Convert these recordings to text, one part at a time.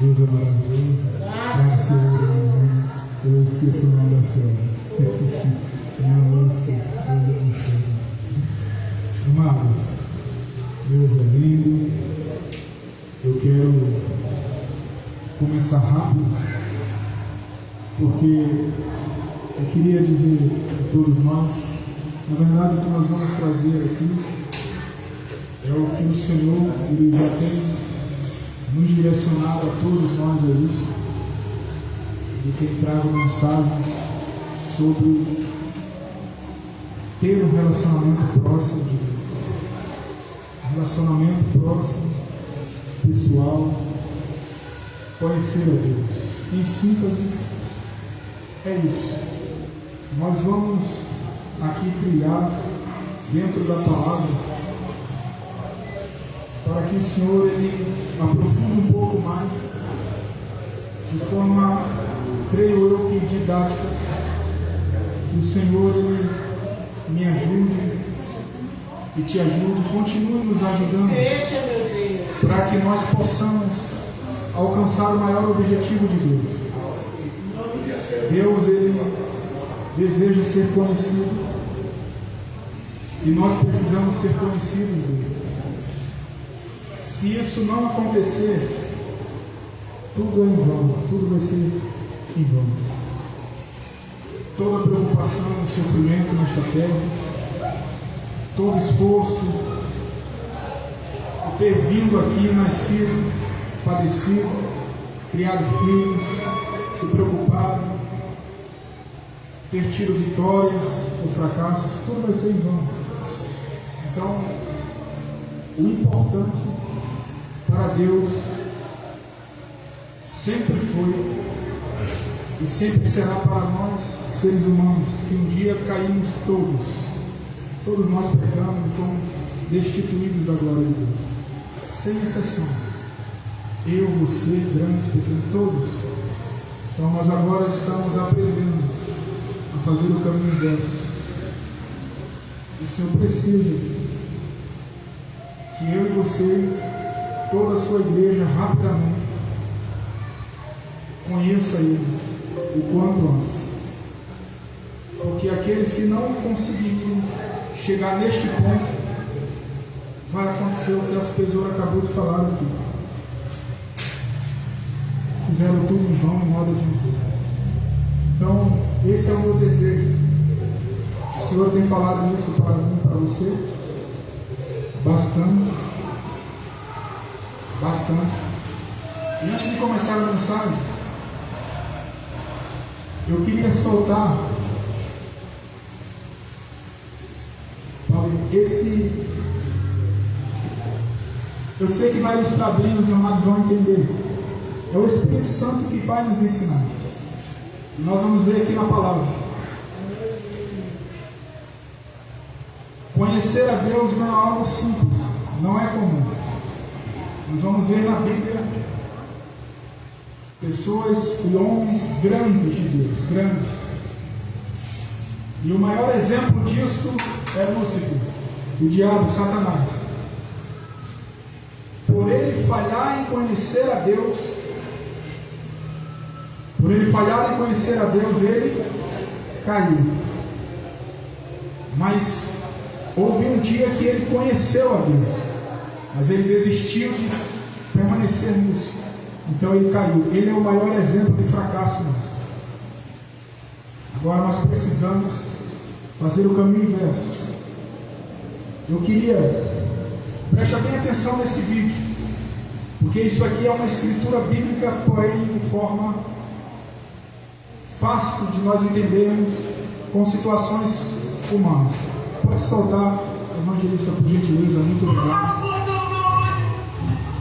Deus é maravilhoso. Ah, Senhor, eu esqueço o nome da senhora. Minha moça, Deus abençoe. Amados, Deus é lindo. Eu quero começar rápido, porque eu queria dizer a todos nós, na verdade, o que nós vamos trazer aqui é o que o Senhor ele já tem nos direcionado a todos nós a isso. Ele tem trago mensagens sobre ter um relacionamento próximo de Deus, um relacionamento próximo, pessoal, conhecer a Deus. Em síntese, é isso. Nós vamos aqui trilhar dentro da palavra para que o Senhor ele aprofunde um pouco mais, de forma, creio eu, que didática, que o Senhor ele me ajude e te ajude, continue nos ajudando, para que nós possamos alcançar o maior objetivo de Deus. Deus ele deseja ser conhecido e nós precisamos ser conhecidos dele. Se isso não acontecer, tudo é em vão, tudo vai ser em vão. Toda preocupação e sofrimento nesta terra, todo esforço de ter vindo aqui, nascido, padecido, criado filhos, se preocupado, ter tido vitórias ou fracassos, tudo vai ser em vão. Então, o importante para Deus sempre foi e sempre será para nós, seres humanos, que um dia caímos todos nós pecamos e fomos destituídos da glória de Deus, sem exceção. Eu, você, grandes, pequenos, todos. Então nós agora estamos aprendendo a fazer o caminho inverso. O Senhor precisa que eu e você, toda a sua igreja, rapidamente conheça Ele o quanto antes. Porque aqueles que não conseguirem chegar neste ponto, vai acontecer o que a supervisora acabou de falar aqui. Fizeram tudo em vão, em modo de. Então, esse é o meu desejo. O Senhor tem falado isso para mim, para você, bastante. E antes de começar a mensagem, eu queria soltar esse. Eu sei que vai ilustrar bem, os amados vão entender. É o Espírito Santo que vai nos ensinar. E nós vamos ver aqui na palavra. Conhecer a Deus não é algo simples, não é comum. Nós vamos ver na Bíblia pessoas e homens grandes de Deus, grandes. E o maior exemplo disso é Lúcifer, o diabo, Satanás. Por ele falhar em conhecer a Deus, ele caiu. Mas houve um dia que ele conheceu a Deus, mas ele desistiu de permanecer nisso. Então ele caiu. Ele é o maior exemplo de fracasso nosso. Agora nós precisamos fazer o caminho inverso. Eu queria, preste bem atenção nesse vídeo, porque isso aqui é uma escritura bíblica, porém de forma fácil de nós entendermos com situações humanas. Pode soltar, evangelista, por gentileza, muito obrigado.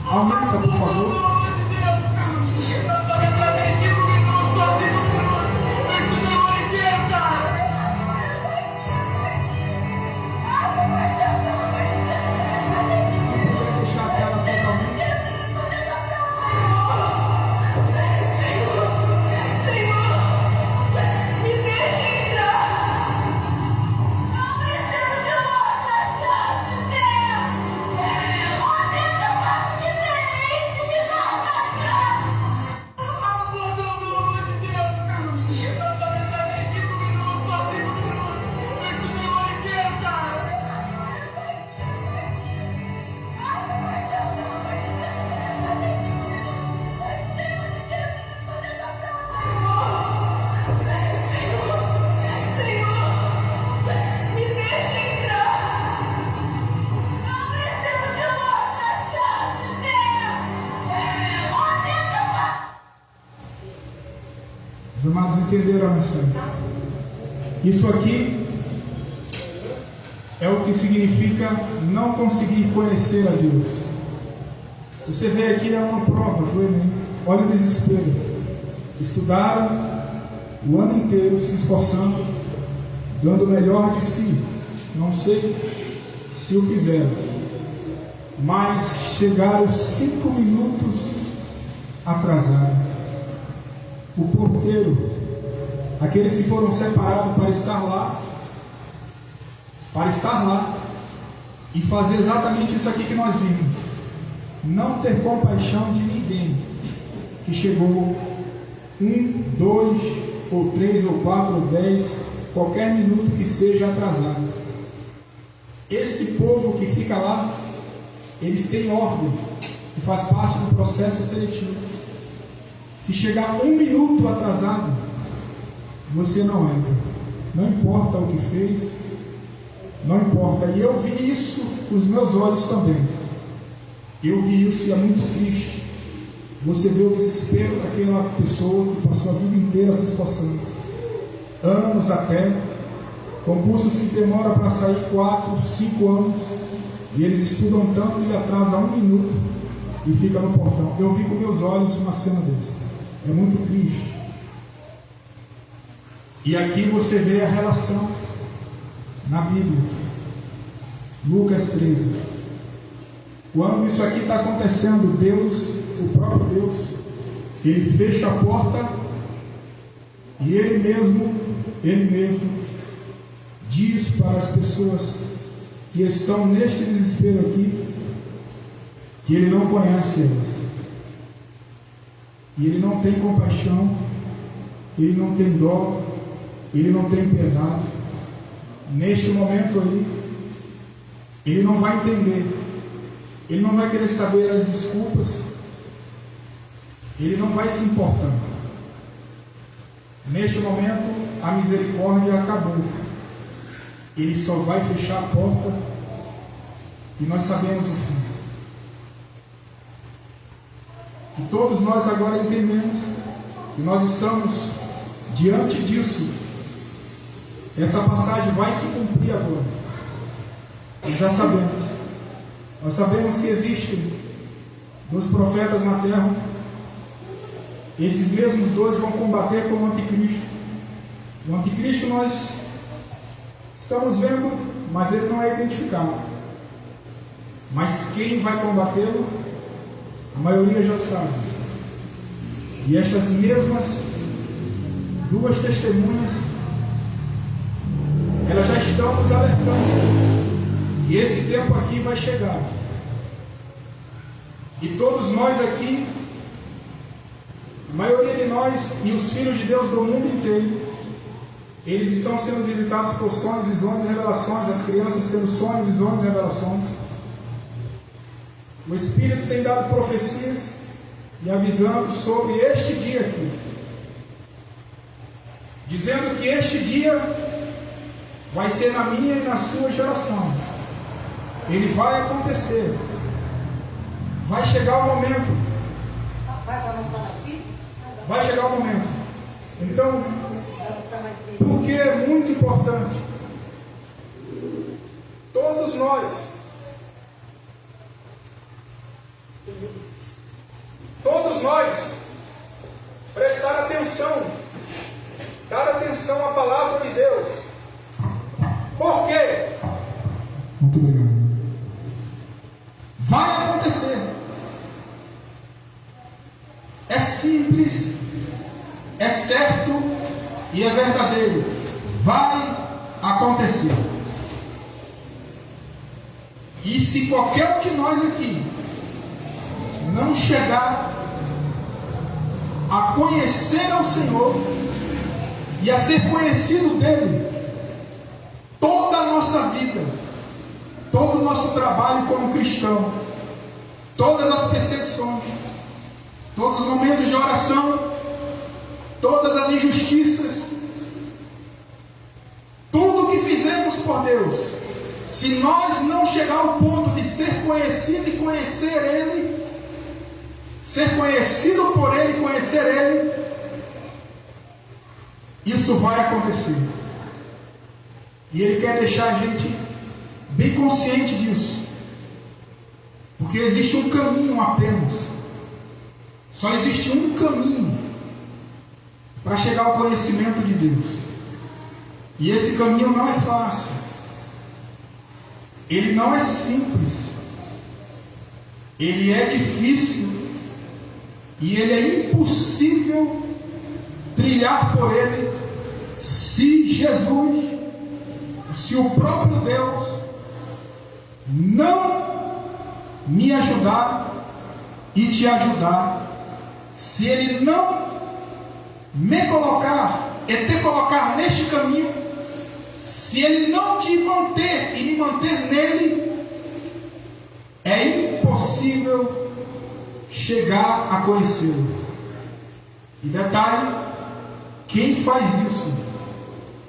Aumenta, por favor. Os amados entenderam a mensagem. Isso aqui é o que significa não conseguir conhecer a Deus. Você vê aqui, é uma prova do Enem. Olha o desespero. Estudaram o ano inteiro, se esforçando, dando o melhor de si. Não sei se o fizeram, mas chegaram 5 minutos atrasados. O porteiro, aqueles que foram separados para estar lá e fazer exatamente isso aqui que nós vimos, não ter compaixão de ninguém que chegou 1, 2 ou 3 ou 4 ou 10, qualquer minuto que seja atrasado. Esse povo que fica lá, eles têm ordem, que faz parte do processo seletivo. Se chegar 1 minuto atrasado, você não entra. Não importa o que fez, não importa. E eu vi isso com os meus olhos também. Eu vi isso e é muito triste. Você vê o desespero daquela pessoa que passou a vida inteira se esforçando, anos até, concursos que demoram para sair 4, 5 anos, e eles estudam tanto e atrasam 1 minuto e fica no portão. Eu vi com meus olhos uma cena dessa. É muito triste. E aqui você vê a relação na Bíblia. Lucas 13. Quando isso aqui está acontecendo, Deus, o próprio Deus, Ele fecha a porta e Ele mesmo diz para as pessoas que estão neste desespero aqui que Ele não conhece elas. E Ele não tem compaixão, Ele não tem dó, Ele não tem piedade. Neste momento aí, Ele não vai entender, Ele não vai querer saber as desculpas, Ele não vai se importar. Neste momento, a misericórdia acabou. Ele só vai fechar a porta e nós sabemos o fim. E todos nós agora entendemos que nós estamos diante disso. Essa passagem vai se cumprir agora. E já sabemos. Nós sabemos que existem 2 profetas na terra. Esses mesmos 2 vão combater com o anticristo. O anticristo nós estamos vendo, mas ele não é identificado. Mas quem vai combatê-lo, a maioria já sabe. E estas mesmas 2 testemunhas, elas já estão nos alertando. E esse tempo aqui vai chegar. E todos nós aqui, a maioria de nós e os filhos de Deus do mundo inteiro, eles estão sendo visitados por sonhos, visões e revelações. As crianças tendo sonhos, visões e revelações. O Espírito tem dado profecias e avisando sobre este dia aqui, dizendo que este dia vai ser na minha e na sua geração. Ele vai acontecer. Vai chegar o momento. Vai chegar o momento. Então, porque é muito importante todos nós prestar atenção, dar atenção à palavra de Deus. Por quê? Muito obrigado. Vai acontecer. É simples, é certo e é verdadeiro. Vai acontecer. E se qualquer um de nós aqui não chegar a conhecer ao Senhor e a ser conhecido dele, toda a nossa vida, todo o nosso trabalho como cristão, todas as perseguições, todos os momentos de oração, todas as injustiças, tudo o que fizemos por Deus, se nós não chegar ao ponto de ser conhecido e conhecer Ele, ser conhecido por Ele e conhecer Ele, isso vai acontecer. E Ele quer deixar a gente bem consciente disso. Porque existe um caminho apenas. Só existe um caminho para chegar ao conhecimento de Deus. E esse caminho não é fácil. Ele não é simples. Ele é difícil. E ele é impossível trilhar por ele se Jesus, se o próprio Deus não me ajudar e te ajudar, se Ele não me colocar e te colocar neste caminho, se Ele não te manter e me manter nele, é impossível chegar a conhecê-lo. E detalhe, quem faz isso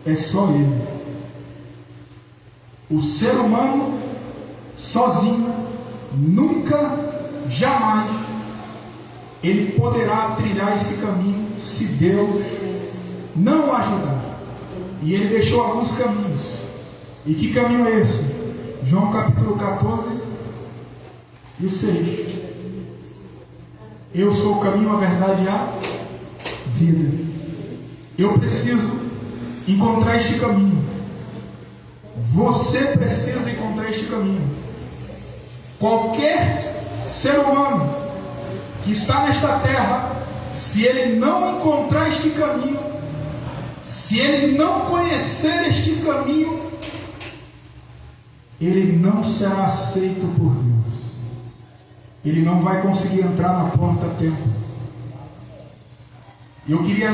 é só Ele. O ser humano sozinho nunca, jamais ele poderá trilhar esse caminho se Deus não o ajudar. E ele deixou alguns caminhos. E que caminho é esse? João capítulo 14 e o 6. Eu sou o caminho, a verdade e a vida. Eu preciso encontrar este caminho. Você precisa encontrar este caminho. Qualquer ser humano que está nesta terra, se ele não encontrar este caminho, se ele não conhecer este caminho, ele não será aceito por Deus. Ele não vai conseguir entrar na porta a tempo. Eu queria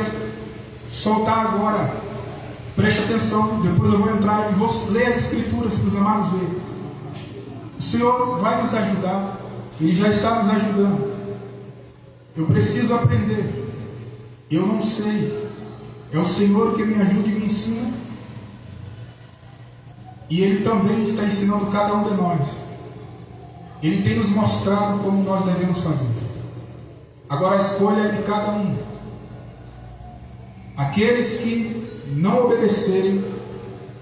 soltar agora, preste atenção, depois eu vou entrar e vou ler as escrituras para os amados verem. O Senhor vai nos ajudar, Ele já está nos ajudando. Eu preciso aprender, eu não sei, é o Senhor que me ajuda e me ensina, e Ele também está ensinando cada um de nós. Ele tem nos mostrado como nós devemos fazer. Agora a escolha é de cada um. Aqueles que não obedecerem,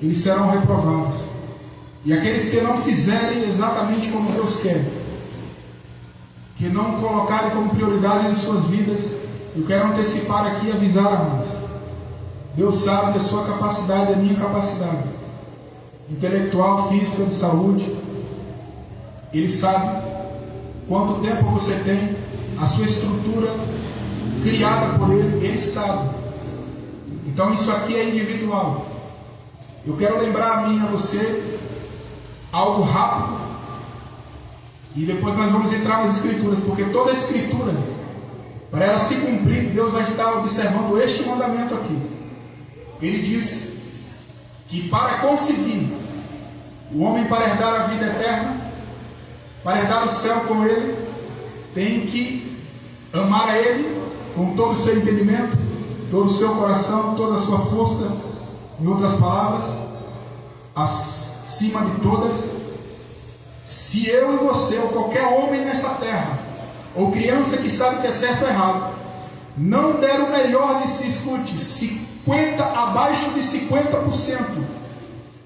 eles serão reprovados. E aqueles que não fizerem exatamente como Deus quer, que não colocarem como prioridade em suas vidas, eu quero antecipar aqui e avisar a nós. Deus sabe da sua capacidade, da minha capacidade intelectual, física, de saúde. Ele sabe quanto tempo você tem, a sua estrutura criada por Ele, Ele sabe. Então isso aqui é individual. Eu quero lembrar a mim e a você algo rápido, e depois nós vamos entrar nas escrituras, porque toda a escritura, para ela se cumprir, Deus vai estar observando este mandamento aqui. Ele diz que para conseguir o homem para herdar a vida eterna, para herdar o céu com Ele, tem que amar a Ele com todo o seu entendimento, todo o seu coração, toda a sua força. Em outras palavras, acima de todas. Se eu e você, ou qualquer homem nessa terra, ou criança que sabe o que é certo ou errado, não der o melhor de si, escute, abaixo de 50%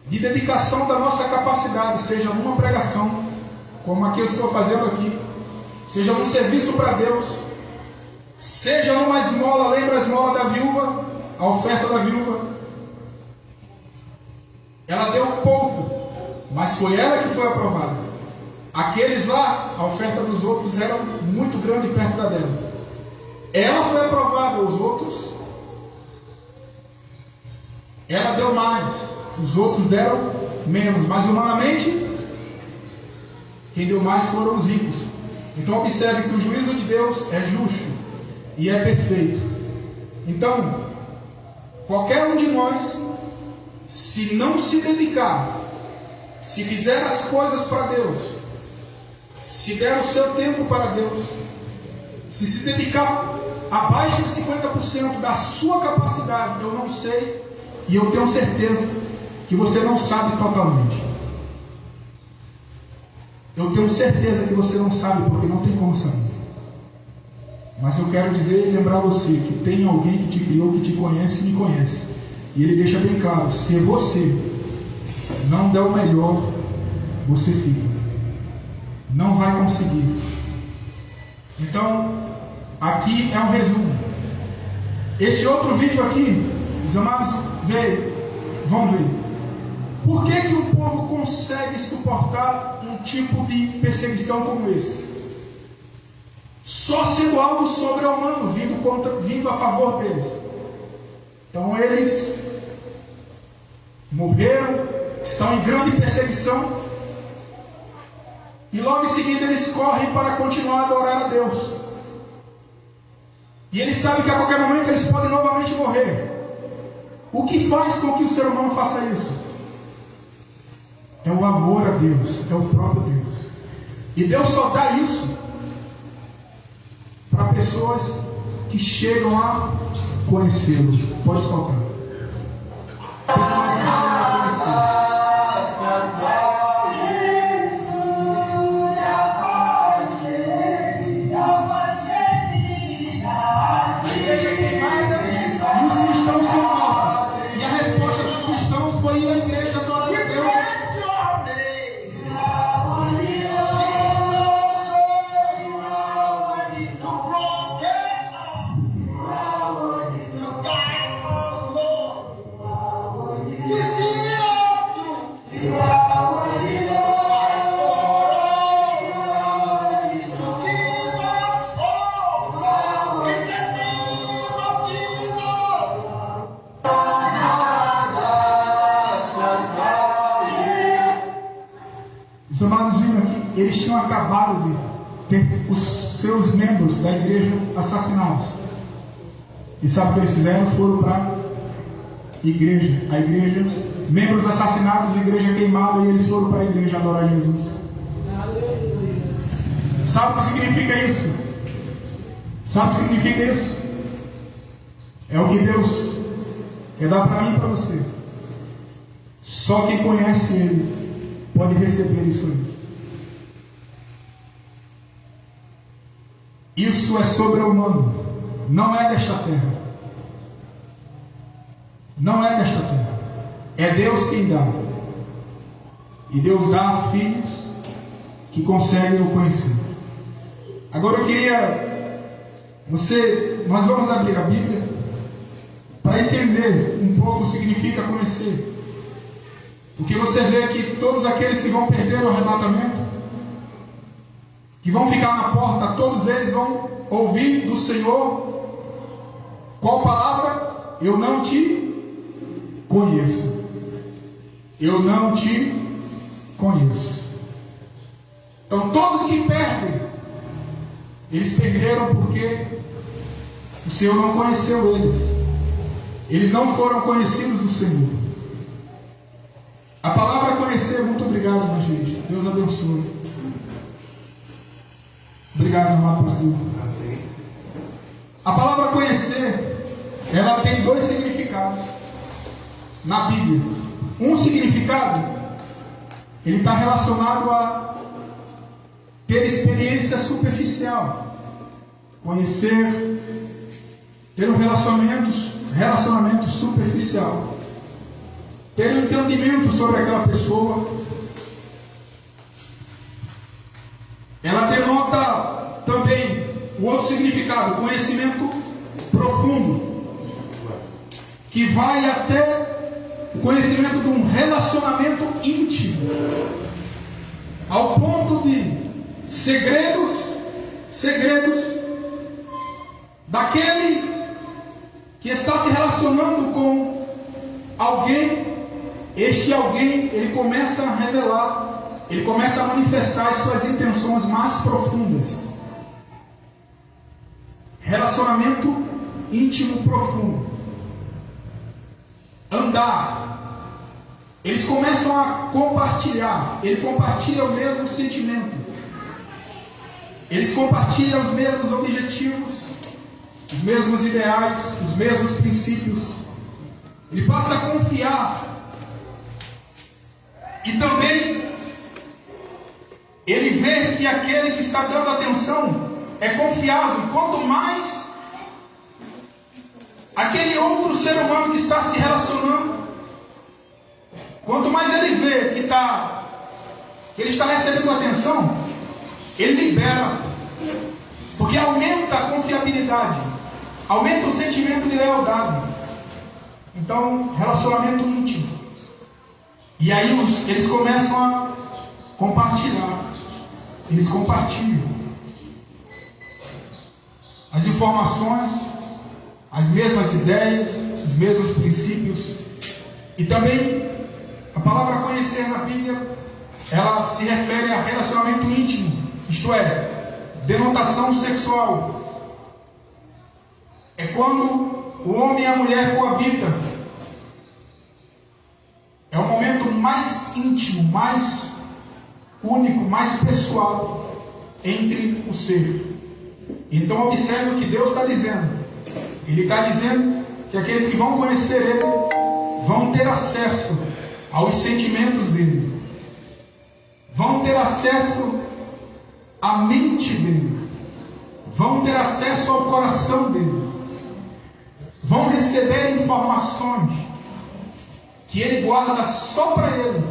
de dedicação da nossa capacidade, seja numa pregação, como a que eu estou fazendo aqui, seja num serviço para Deus, seja numa esmola, lembra a esmola da viúva, a oferta da viúva? Ela deu pouco, mas foi ela que foi aprovada. Aqueles lá, a oferta dos outros era muito grande perto da dela. Ela foi aprovada, os outros, ela deu mais, os outros deram menos, mas humanamente, quem deu mais foram os ricos. Então observe que o juízo de Deus é justo e é perfeito. Então, qualquer um de nós, se não se dedicar, se fizer as coisas para Deus, se der o seu tempo para Deus, se dedicar abaixo de 50% da sua capacidade, eu não sei, e eu tenho certeza que você não sabe totalmente. Eu tenho certeza que você não sabe, porque não tem como saber. Mas eu quero dizer e lembrar você que tem alguém que te criou, que te conhece e me conhece. E ele deixa bem claro: se você não der o melhor, você fica. Não vai conseguir. Então, aqui é um resumo. Este outro vídeo aqui, os amados vão ver. Por que o povo consegue suportar um tipo de perseguição como esse? Só sendo algo sobre-humano vindo a favor deles. Então eles morreram, estão em grande perseguição, e logo em seguida eles correm para continuar a adorar a Deus. E eles sabem que a qualquer momento eles podem novamente morrer. O que faz com que o ser humano faça isso? É o amor a Deus, é o próprio Deus. E Deus só dá isso para pessoas que chegam a conhecê-lo. Pode soltar. Pessoas que chegam a conhecê-lo. A igreja é queimada e os cristãos são mortos. E a resposta dos cristãos foi ir à igreja adorar a Deus. Os amados viram aqui, eles tinham acabado de ter os seus membros da igreja assassinados. E sabe o que eles fizeram? Foram para a igreja, membros assassinados, igreja queimada, e eles foram para a igreja adorar Jesus. Sabe o que significa isso? Sabe o que significa isso? É o que Deus quer dar para mim e para você. Só quem conhece Ele pode receber isso aí. Isso é sobre-humano. Não é desta terra. Não é desta terra. É Deus quem dá. E Deus dá a filhos que conseguem o conhecer. Agora eu queria... Nós vamos abrir a Bíblia para entender um pouco o que significa conhecer. Porque você vê que todos aqueles que vão perder o arrebatamento, que vão ficar na porta, todos eles vão ouvir do Senhor qual palavra? Eu não te conheço. Eu não te conheço. Então todos que perdem, eles perderam porque o Senhor não conheceu eles. Eles não foram conhecidos do Senhor. A palavra conhecer, muito obrigado, evangelista. Deus abençoe. Obrigado, amado pastor. A palavra conhecer, ela tem dois significados na Bíblia. Um significado, ele está relacionado a ter experiência superficial, conhecer, ter um relacionamento superficial, ter um entendimento sobre aquela pessoa. Ela denota também o outro significado, conhecimento profundo, que vai até o conhecimento de um relacionamento íntimo, ao ponto de segredos daquele que está se relacionando com alguém. Este alguém, ele começa a revelar, ele começa a manifestar as suas intenções mais profundas. Relacionamento íntimo profundo. Andar. Eles começam a compartilhar. Ele compartilha o mesmo sentimento. Eles compartilham os mesmos objetivos, os mesmos ideais, os mesmos princípios. Ele passa a confiar. E também ele vê que aquele que está dando atenção é confiável. Quanto mais aquele outro ser humano que está se relacionando, quanto mais ele vê que ele está recebendo atenção, ele libera, porque aumenta a confiabilidade, aumenta o sentimento de lealdade. Então, relacionamento íntimo. E aí eles começam a compartilhar. Eles compartilham as informações, as mesmas ideias, os mesmos princípios. E também a palavra conhecer na Bíblia, ela se refere a relacionamento íntimo, isto é, denotação sexual. É quando o homem e a mulher coabitam. É o momento mais íntimo, mais único, mais pessoal entre o ser. Então observe o que Deus está dizendo. Ele está dizendo que aqueles que vão conhecer Ele vão ter acesso aos sentimentos dele, vão ter acesso à mente dele, vão ter acesso ao coração dele, vão receber informações que ele guarda só para ele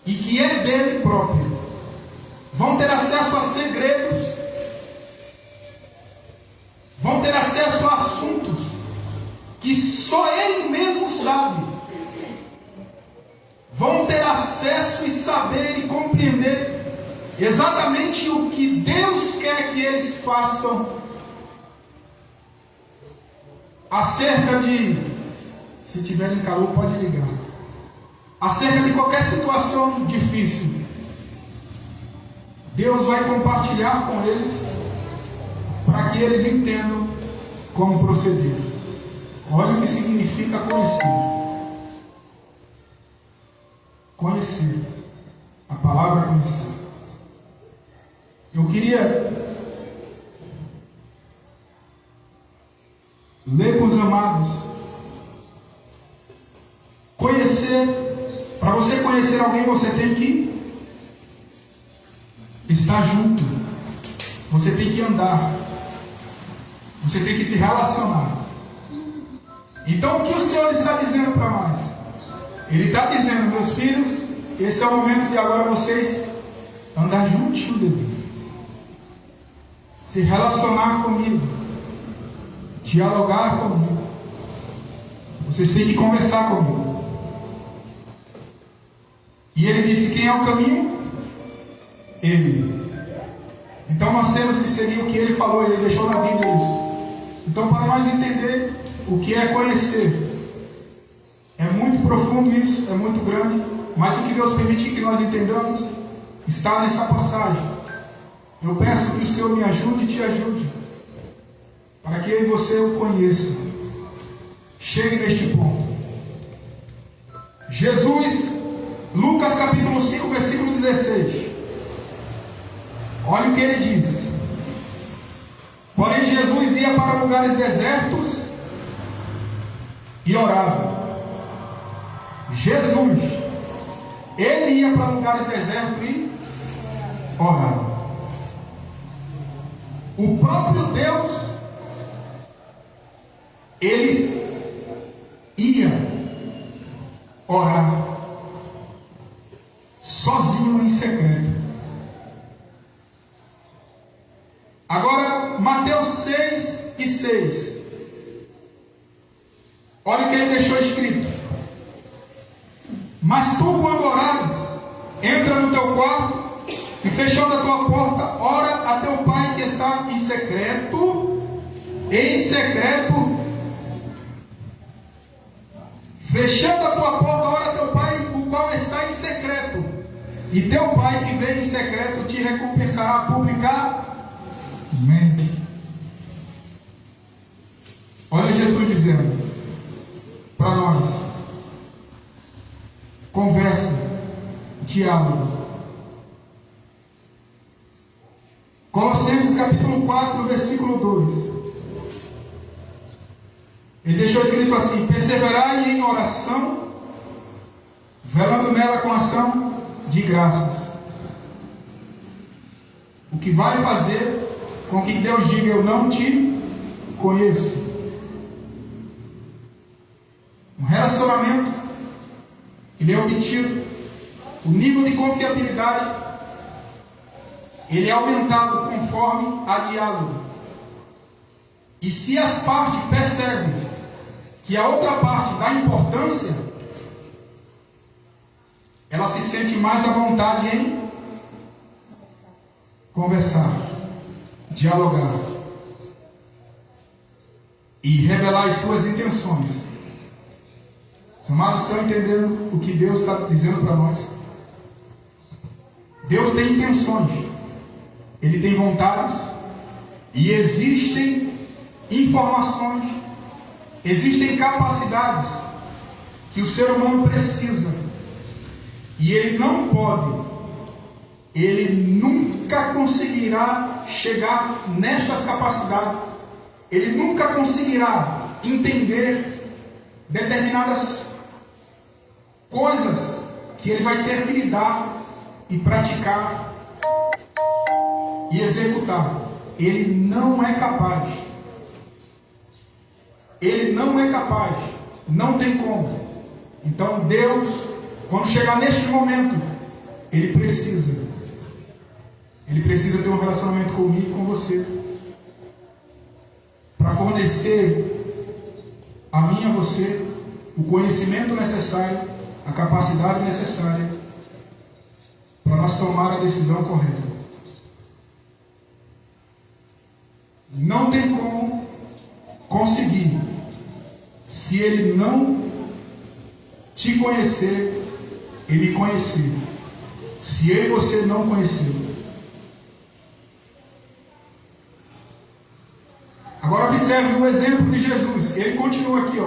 e que é dele próprio, vão ter acesso a segredos, vão ter acesso a assuntos que só ele mesmo sabe, vão ter acesso e saber e compreender exatamente o que Deus quer que eles façam acerca de, se tiverem calor pode ligar, acerca de qualquer situação difícil. Deus vai compartilhar com eles para que eles entendam como proceder. Olha o que significa conhecer. Conhecer. A palavra conhecer. Eu queria ler com os amados. Conhecer. Para você conhecer alguém, você tem que estar junto. Você tem que andar. Você tem que se relacionar. Então, o que o Senhor está dizendo para nós? Ele está dizendo, meus filhos, esse é o momento de agora vocês andar juntinho de mim, se relacionar comigo, dialogar comigo. Vocês têm que conversar comigo. E ele disse: quem é o caminho? Ele. Então nós temos que seguir o que ele falou. Ele deixou na Bíblia isso. Então, para nós entender o que é conhecer, é muito profundo isso, é muito grande, mas o que Deus permitir que nós entendamos está nessa passagem. Eu peço que o Senhor me ajude e te ajude, para que eu e você o conheça. Chegue neste ponto. Jesus, Lucas capítulo 5, versículo 16. Olha o que ele diz. Porém Jesus ia para lugares desertos e orava. Jesus, ele ia para lugares desertos e orava. O próprio Deus, ele ia orar sozinho em secreto. Agora, Mateus 6 e 6. Olha o que ele deixou escrito. Mas tu, quando orares, entra no teu quarto e, fechando a tua porta, ora a teu pai que está em secreto. Fechando a tua porta, ora a teu pai, o qual está em secreto. E teu pai que vem em secreto te recompensará publicamente. Olha Jesus dizendo para nós: conversa, diálogo. Colossenses capítulo 4, versículo 2. Ele deixou escrito assim: perseverai em oração, velando nela com ação de graças. O que vai fazer com que Deus diga: eu não te conheço. Um relacionamento, ele é obtido, o nível de confiabilidade, ele é aumentado conforme há diálogo. E se as partes percebem que a outra parte dá importância, ela se sente mais à vontade em conversar, dialogar e revelar as suas intenções. Os amados estão entendendo o que Deus está dizendo para nós? Deus tem intenções, Ele tem vontades, e existem informações, existem capacidades que o ser humano precisa, e ele não pode, ele nunca conseguirá chegar nestas capacidades, ele nunca conseguirá entender determinadas coisas que ele vai ter que lidar e praticar e executar. Ele não é capaz. Ele não é capaz. Não tem como. Então Deus, quando chegar neste momento, Ele precisa ter um relacionamento comigo e com você, para fornecer a mim e a você o conhecimento necessário, a capacidade necessária para nós tomar a decisão correta. Não tem como conseguir se Ele não te conhecer e me conhecer. Se eu e você não conhecer. Agora observe o exemplo de Jesus. Ele continua aqui,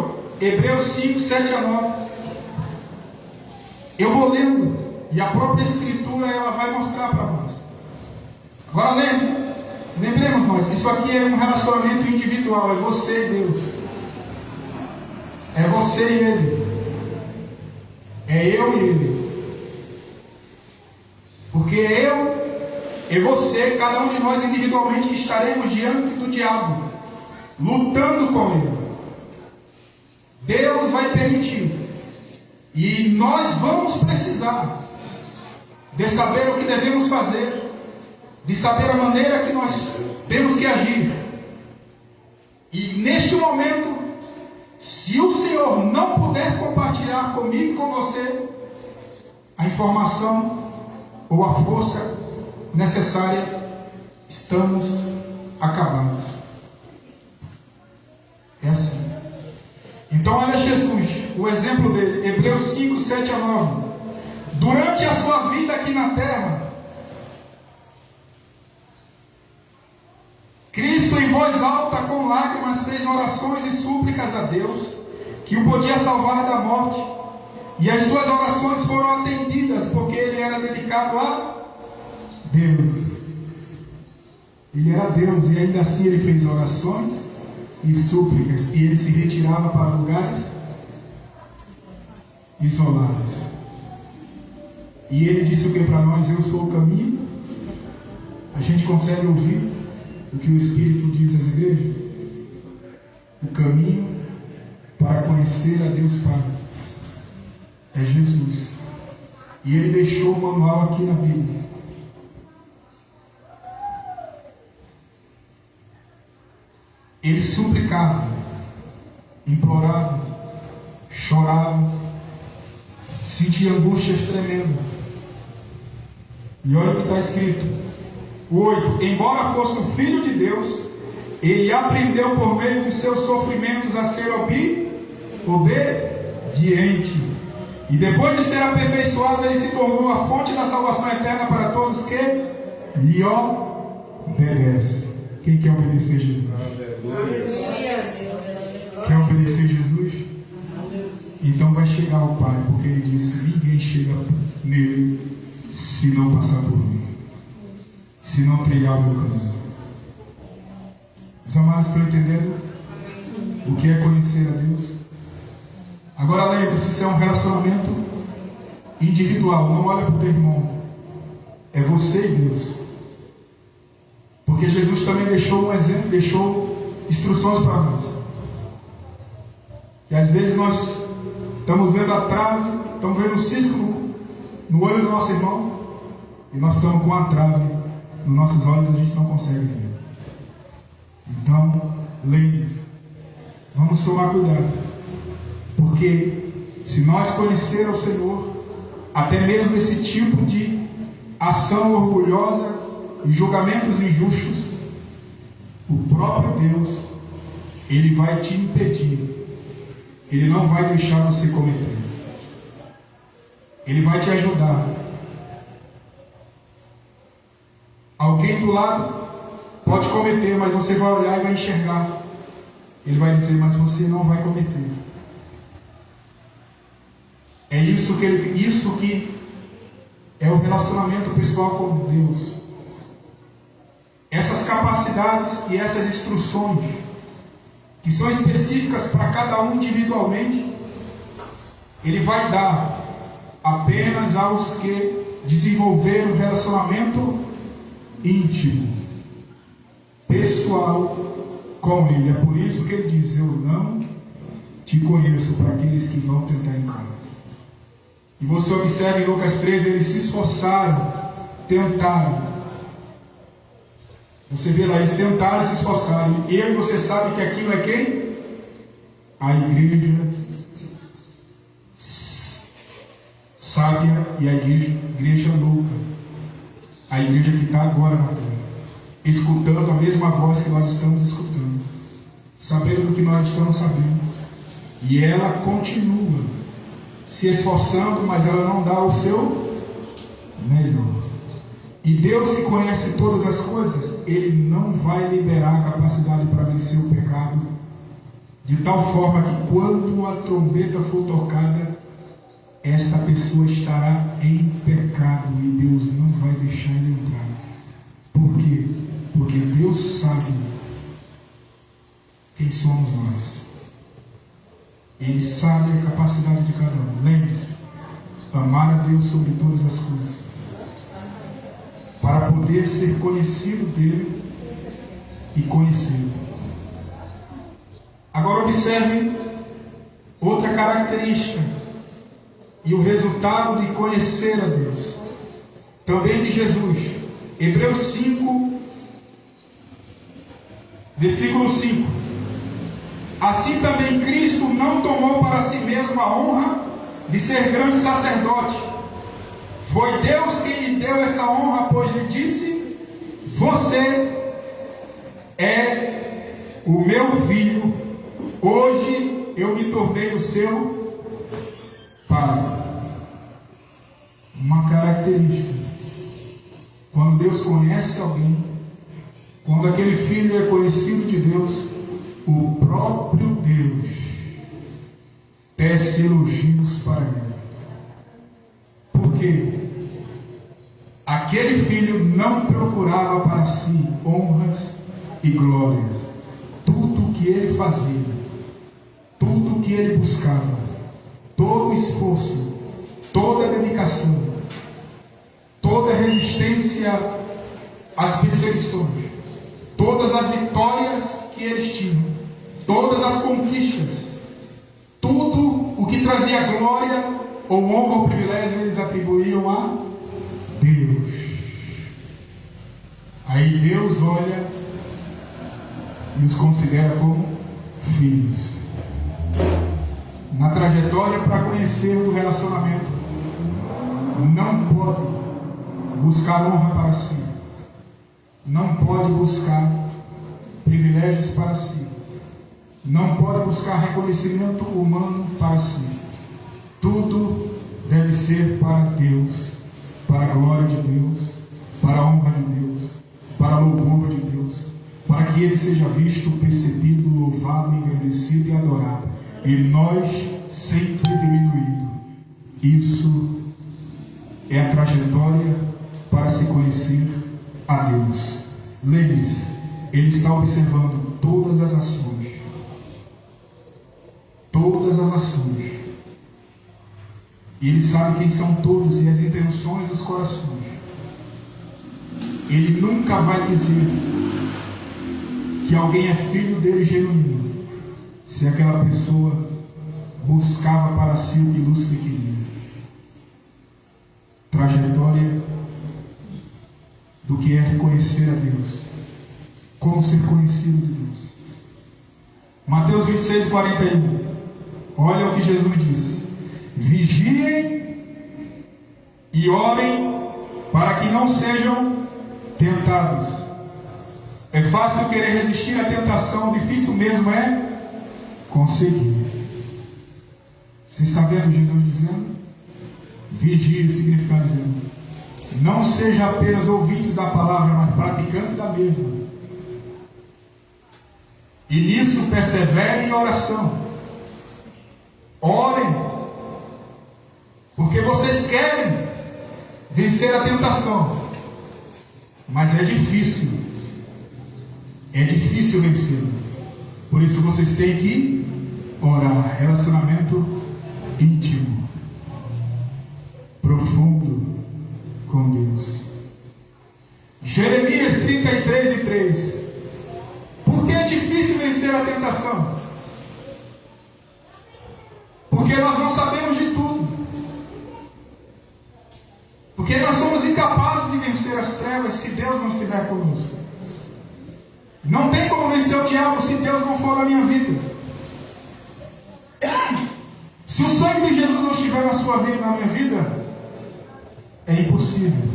Hebreus 5, 7 a 9. Eu vou lendo, e a própria Escritura ela vai mostrar para nós. Agora lembremos nós, isso aqui é um relacionamento individual, é você e Deus. É você e Ele. É eu e Ele. Porque eu e você, cada um de nós individualmente, estaremos diante do diabo, lutando com ele. Deus vai permitir. E nós vamos precisar de saber o que devemos fazer, de saber a maneira que nós temos que agir. E neste momento, se o Senhor não puder compartilhar comigo e com você a informação ou a força necessária, estamos acabados. É assim. Então olha Jesus, o exemplo dele, Hebreus 5, 7 a 9. Durante a sua vida aqui na terra, Cristo em voz alta, com lágrimas, fez orações e súplicas a Deus, que o podia salvar da morte. E as suas orações foram atendidas, porque ele era dedicado a Deus. Ele era Deus, e ainda assim ele fez orações e súplicas, e ele se retirava para lugares isolados. E ele disse o que para nós? Eu sou o caminho. A gente consegue ouvir o que o Espírito diz às igrejas? O caminho para conhecer a Deus Pai é Jesus. E ele deixou o manual aqui na Bíblia. Ele suplicava, implorava, chorava, sentia angústias tremendas. E olha o que está escrito. 8. Embora fosse o Filho de Deus, ele aprendeu por meio dos seus sofrimentos a ser obediente. E depois de ser aperfeiçoado, ele se tornou a fonte da salvação eterna para todos que lhe obedecem. Quem quer obedecer Jesus? Quer obedecer Jesus? Então vai chegar ao Pai, porque ele disse: ninguém chega nele se não passar por mim, se não trilhar o meu caminho. Os amados estão entendendo o que é conhecer a Deus? Agora lembre-se, isso é um relacionamento individual. Não olha para o teu irmão. É você e Deus. Jesus também deixou um exemplo, deixou instruções para nós. E às vezes nós estamos vendo a trave, estamos vendo o cisco no olho do nosso irmão, e nós estamos com a trave nos nossos olhos e a gente não consegue ver. Então, lembre-se, vamos tomar cuidado, porque se nós conhecer o Senhor, até mesmo esse tipo de ação orgulhosa e julgamentos injustos, o próprio Deus, Ele vai te impedir, Ele não vai deixar você cometer, Ele vai te ajudar. Alguém do lado pode cometer, mas você vai olhar e vai enxergar. Ele vai dizer, mas você não vai cometer. É isso que é o relacionamento pessoal com Deus. Essas capacidades e essas instruções que são específicas para cada um individualmente, Ele vai dar apenas aos que desenvolveram um relacionamento íntimo, pessoal com Ele. É por isso que Ele diz, eu não te conheço, para aqueles que vão tentar enganar. E você observa em Lucas 13, eles se esforçaram, tentaram. Você vê lá, eles tentaram se esforçaram. E eu e você sabe que aquilo é quem? A igreja sábia e a igreja louca. A igreja que está agora na terra, escutando a mesma voz que nós estamos escutando, sabendo do que nós estamos sabendo. E ela continua se esforçando, mas ela não dá o seu melhor. E Deus, que conhece todas as coisas, Ele não vai liberar a capacidade para vencer o pecado, de tal forma que quando a trombeta for tocada, esta pessoa estará em pecado e Deus não vai deixar ele entrar. Por quê? Porque Deus sabe quem somos nós. Ele sabe a capacidade de cada um. Lembre-se, amar a Deus sobre todas as coisas, para poder ser conhecido dele e conhecê-lo. Agora observe outra característica e o resultado de conhecer a Deus, também de Jesus. Hebreus 5, versículo 5. Assim também Cristo não tomou para si mesmo a honra de ser grande sacerdote. Foi Deus quem lhe deu essa honra, pois lhe disse, você é o meu filho, hoje eu me tornei o seu Pai. Uma característica, quando Deus conhece alguém, quando aquele filho é conhecido de Deus, o próprio Deus tece elogios para ele. Por quê? Aquele filho não procurava para si honras e glórias. Tudo o que ele fazia, tudo o que ele buscava, todo o esforço, toda a dedicação, toda a resistência às perseguições, todas as vitórias que eles tinham, todas as conquistas, tudo o que trazia glória ou honra ou privilégio, eles atribuíam a Deus. Aí Deus olha e os considera como filhos. Na trajetória para conhecer o relacionamento, não pode buscar honra para si, não pode buscar privilégios para si, não pode buscar reconhecimento humano para si. Tudo deve ser para Deus, para a glória de Deus, para a honra de Deus, para a louvor de Deus, para que Ele seja visto, percebido, louvado, engrandecido e adorado, e nós sempre diminuído. Isso é a trajetória para se conhecer a Deus. Lembre-se, Ele está observando todas as ações. Todas as ações. E Ele sabe quem são todos e as intenções dos corações. Ele nunca vai dizer que alguém é filho dele genuíno se aquela pessoa buscava para si o que Lúcifer queria. Trajetória do que é conhecer a Deus. Como ser conhecido de Deus. Mateus 26, 41. Olha o que Jesus diz: vigiem e orem para que não sejam tentados. É fácil querer resistir à tentação, difícil mesmo é conseguir. Você está vendo Jesus dizendo? Vigie significa dizendo: não seja apenas ouvintes da palavra, mas praticantes da mesma. E nisso perseverem em oração. Orem, porque vocês querem vencer a tentação, mas é difícil. É difícil vencer. Por isso vocês têm que orar. Relacionamento íntimo, profundo com Deus. Jeremias 33, 3. Por que é difícil vencer a tentação? Porque nós não sabemos de tudo. Porque nós somos incapazes de vencer as trevas se Deus não estiver conosco. Não tem como vencer o diabo se Deus não for na minha vida. Se o sangue de Jesus não estiver na sua vida e na minha vida, é impossível.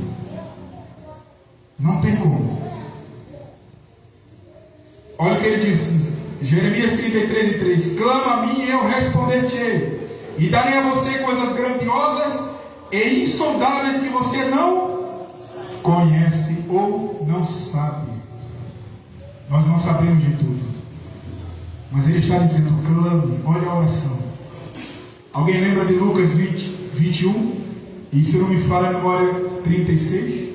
Não tem como. Olha o que ele diz, Jeremias 33, 3. Clama a mim e eu responder-te-ei, e darei a você coisas grandiosas e insondáveis que você não conhece ou não sabe. Nós não sabemos de tudo, mas ele está dizendo: clame. Olha a oração. Alguém lembra de Lucas 20, 21? E se não me falha a memória, 36?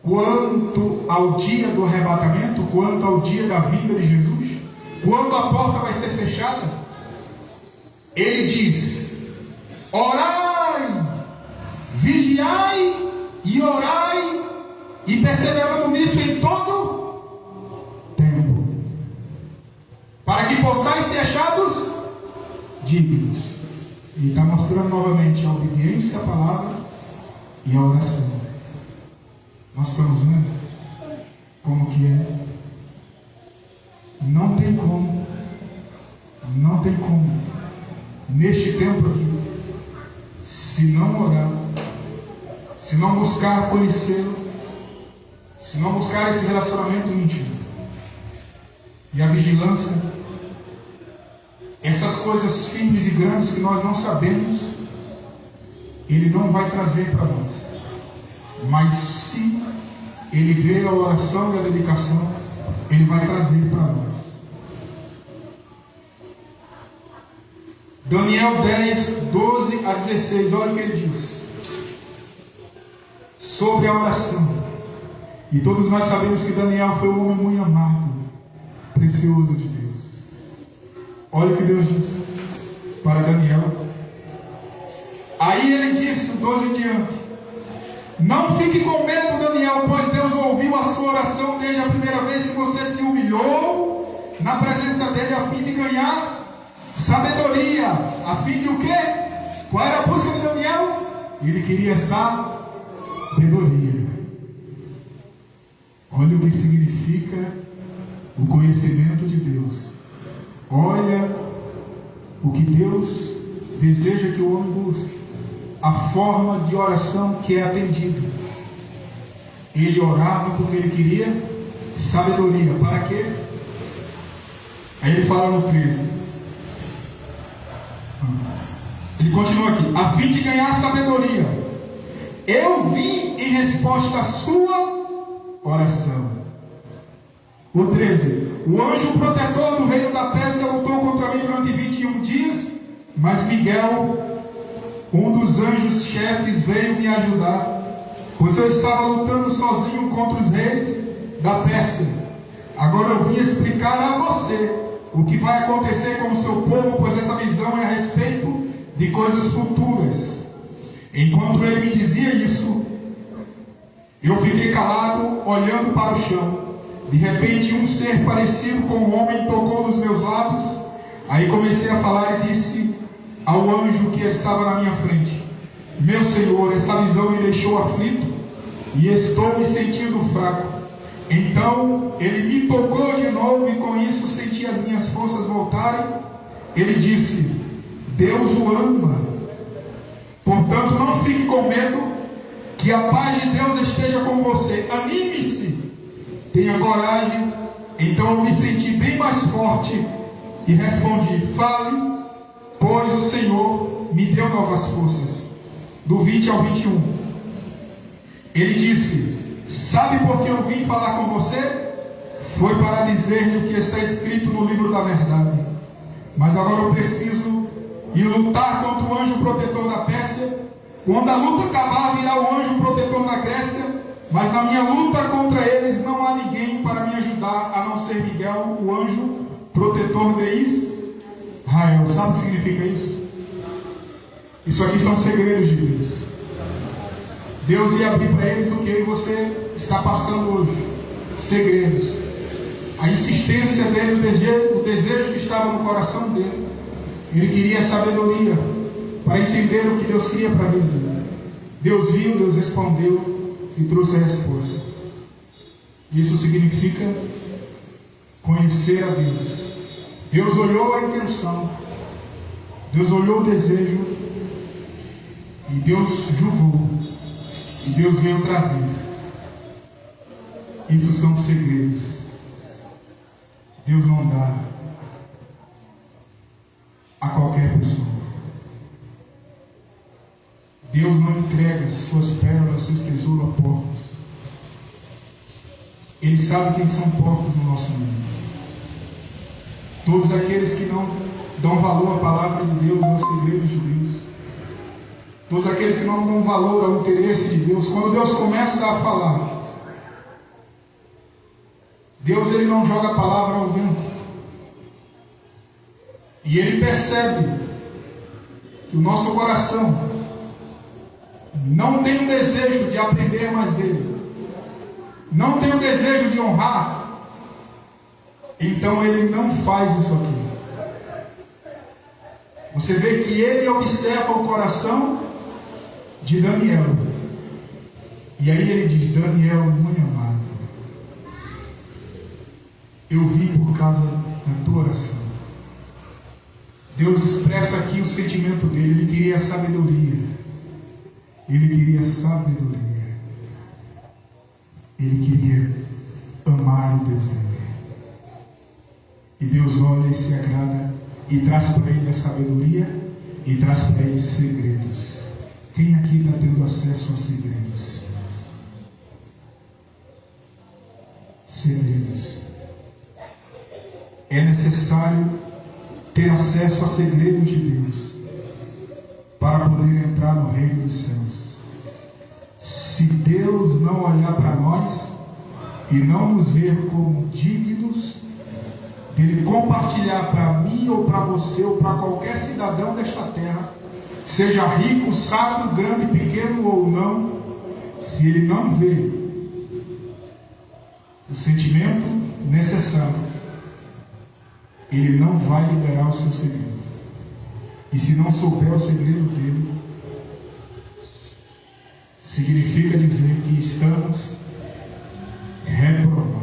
Quanto ao dia do arrebatamento, quanto ao dia da vinda de Jesus, quando a porta vai ser fechada, ele diz: orai, vigiai e orai, e perseverando nisso em todo tempo, para que possais ser achados dignos. E está mostrando novamente a obediência à palavra e a oração. Nós estamos vendo como que é. Não tem como, neste tempo aqui, se não orar, se não buscar conhecê-lo, se não buscar esse relacionamento íntimo e a vigilância, essas coisas firmes e grandes que nós não sabemos, ele não vai trazer para nós. Mas se ele vê a oração e a dedicação, ele vai trazer para nós. Daniel 10, 12 a 16, olha o que ele diz sobre a oração. E todos nós sabemos que Daniel foi um homem muito amado, precioso de Deus. Olha o que Deus disse para Daniel. Aí ele disse, 12 em diante: não fique com medo, Daniel, pois Deus ouviu a sua oração desde a primeira vez que você se humilhou na presença dele, a fim de ganhar sabedoria. A fim de o quê? Qual era a busca de Daniel? Ele queria sabedoria. Olha o que significa o conhecimento de Deus. Olha o que Deus deseja que o homem busque. A forma de oração que é atendida. Ele orava porque ele queria sabedoria. Para quê? Aí ele fala no 13. Ele continua aqui: a fim de ganhar sabedoria, eu vim em resposta à sua oração. O 13. O anjo protetor do reino da Pérsia lutou contra mim durante 21 dias, mas Miguel, um dos anjos chefes, veio me ajudar, pois eu estava lutando sozinho contra os reis da Pérsia. Agora eu vim explicar a você o que vai acontecer com o seu povo, pois essa visão é a respeito de coisas futuras. Enquanto ele me dizia isso, eu fiquei calado, olhando para o chão. De repente, um ser parecido com um homem tocou nos meus lábios. Aí comecei a falar e disse ao anjo que estava na minha frente: meu Senhor, essa visão me deixou aflito e estou me sentindo fraco. Então ele me tocou de novo e com isso senti as minhas forças voltarem. Ele disse: Deus o ama, portanto não fique com medo, que a paz de Deus esteja com você. Anime-se, tenha coragem. Então eu me senti bem mais forte e respondi: fale, pois o Senhor me deu novas forças. Do 20 ao 21. Ele disse: sabe por que eu vim falar com você? Foi para dizer-lhe o que está escrito no livro da verdade. Mas agora eu preciso ir lutar contra o anjo protetor da Pérsia. Quando a luta acabar, virá o anjo protetor da Grécia. Mas na minha luta contra eles não há ninguém para me ajudar, a não ser Miguel, o anjo protetor de Israel. Sabe o que significa isso? Isso aqui são segredos de Deus. Deus ia abrir para eles o que você está passando hoje. Segredos. A insistência dele, o desejo que estava no coração dele. Ele queria sabedoria para entender o que Deus queria para ele. Deus viu, Deus respondeu e trouxe a resposta. Isso significa conhecer a Deus. Deus olhou a intenção, Deus olhou o desejo e Deus julgou. E Deus veio trazer. Isso são segredos. Deus não dá a qualquer pessoa. Deus não entrega suas pérolas, seus tesouros a porcos. Ele sabe quem são porcos no nosso mundo. Todos aqueles que não dão valor à palavra de Deus, aos segredos de Deus. Todos aqueles que não dão valor ao interesse de Deus. Quando Deus começa a falar, Deus ele não joga a palavra ao vento. E ele percebe que o nosso coração não tem o desejo de aprender mais dele, não tem o desejo de honrar. Então ele não faz isso aqui. Você vê que ele observa o coração de Daniel. E aí ele diz: Daniel, muito amado, eu vim por causa da tua oração. Deus expressa aqui o sentimento dele. Ele queria sabedoria. Ele queria sabedoria. Ele queria amar o Deus dele. E Deus olha e se agrada e traz para ele a sabedoria e traz para ele segredos. Quem aqui está tendo acesso a segredos? Segredos. É necessário ter acesso a segredos de Deus para poder entrar no reino dos céus. Se Deus não olhar para nós e não nos ver como dignos dele compartilhar para mim ou para você ou para qualquer cidadão desta terra, seja rico, sábio, grande, pequeno ou não, se ele não vê o sentimento necessário, ele não vai liberar o seu segredo. E se não souber o segredo dele, significa dizer que estamos reprovados.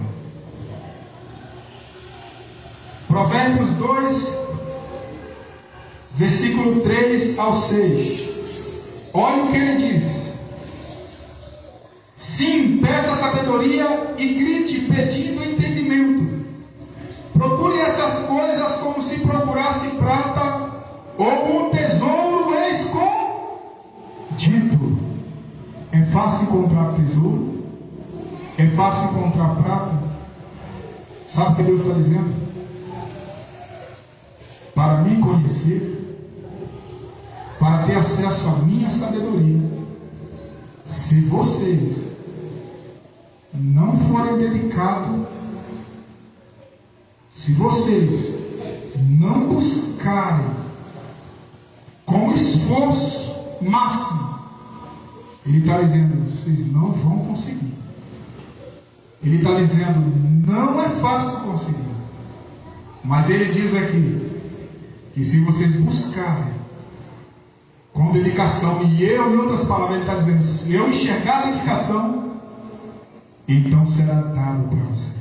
Provérbios 2, versículo 3 ao 6. Olha o que ele diz: sim, peça sabedoria e grite pedindo entendimento. Procure essas coisas como se procurasse prata ou um tesouro escondido. É fácil encontrar tesouro? É fácil encontrar prata? Sabe o que Deus está dizendo? Para me conhecer, para ter acesso à minha sabedoria, se vocês não forem dedicados, se vocês não buscarem com esforço máximo, ele está dizendo, vocês não vão conseguir. Ele está dizendo, Não é fácil conseguir. Mas ele diz aqui que se vocês buscarem com dedicação, e eu, em outras palavras, ele está dizendo, se eu enxergar a dedicação, então será dado para vocês.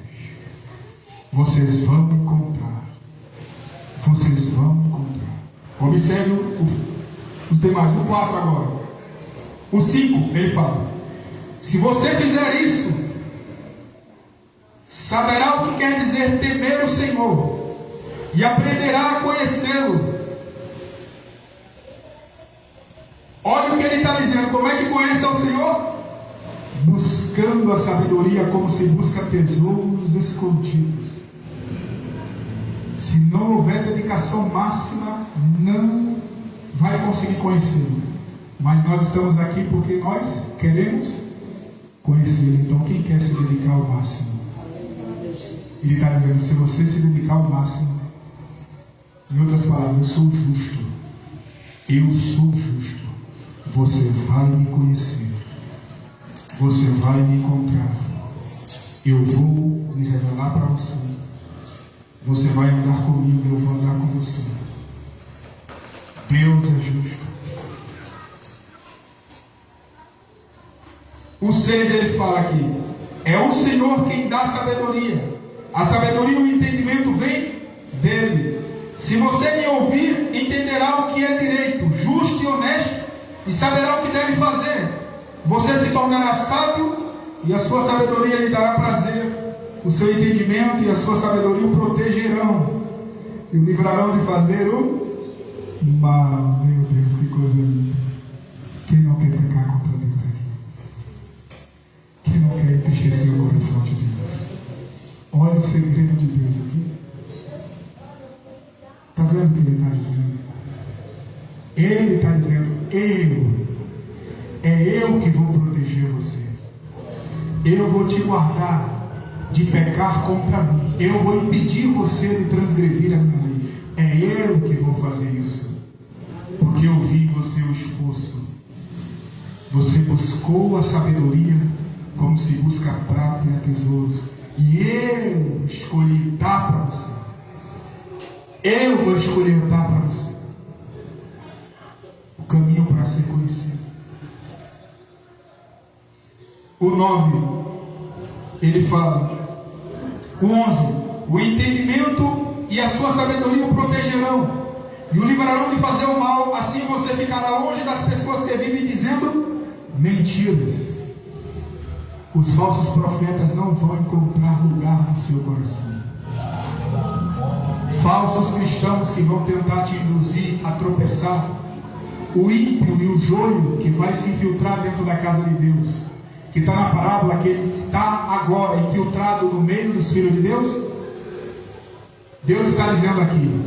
Vocês vão encontrar. Vocês vão encontrar. Observe os demais, o 4 agora. O 5, ele fala: se você fizer isso, saberá o que quer dizer temer o Senhor, e aprenderá a conhecê-lo. Olha o que ele está dizendo. Como é que conhece ao Senhor? Buscando a sabedoria como se busca tesouros escondidos. Se não houver dedicação máxima, não vai conseguir conhecê-lo. Mas nós estamos aqui porque nós queremos conhecê-lo. Então quem quer se dedicar ao máximo? Ele está dizendo, se você se dedicar ao máximo, em outras palavras, eu sou justo. Eu sou justo. Você vai me conhecer. Você vai me encontrar. Eu vou me revelar para você. Você vai andar comigo, eu vou andar com você. Deus é justo. O 6 ele fala aqui: é o Senhor quem dá sabedoria. A sabedoria e o entendimento vem dele. Se você me ouvir, entenderá o que é direito, justo e honesto, e saberá o que deve fazer. Você se tornará sábio, e a sua sabedoria lhe dará prazer. O seu entendimento e a sua sabedoria o protegerão e o livrarão de fazer o mal. Meu Deus, que coisa linda. Quem não quer pecar contra Deus aqui? Quem não quer entristecer o coração de Deus? Olha o segredo de Deus aqui. Está vendo o que ele está dizendo? Ele está dizendo, é eu que vou proteger você. Eu vou te guardar de pecar contra mim. Eu vou impedir você de transgredir a minha lei. É eu que vou fazer isso. Porque eu vi em você o esforço. Você buscou a sabedoria como se busca a prata e a tesouros. E eu escolhi dar para você. Eu vou escolher dar para você o caminho para ser conhecido. O 9, ele fala, o 11, o entendimento e a sua sabedoria o protegerão e o livrarão de fazer o mal. Assim você ficará longe das pessoas que vivem dizendo mentiras. Os falsos profetas não vão encontrar lugar no seu coração. Falsos cristãos que vão tentar te induzir a tropeçar. O ímpio e o joio que vai se infiltrar dentro da casa de Deus, que está na parábola, que ele está agora infiltrado no meio dos filhos de Deus. Deus está dizendo aqui: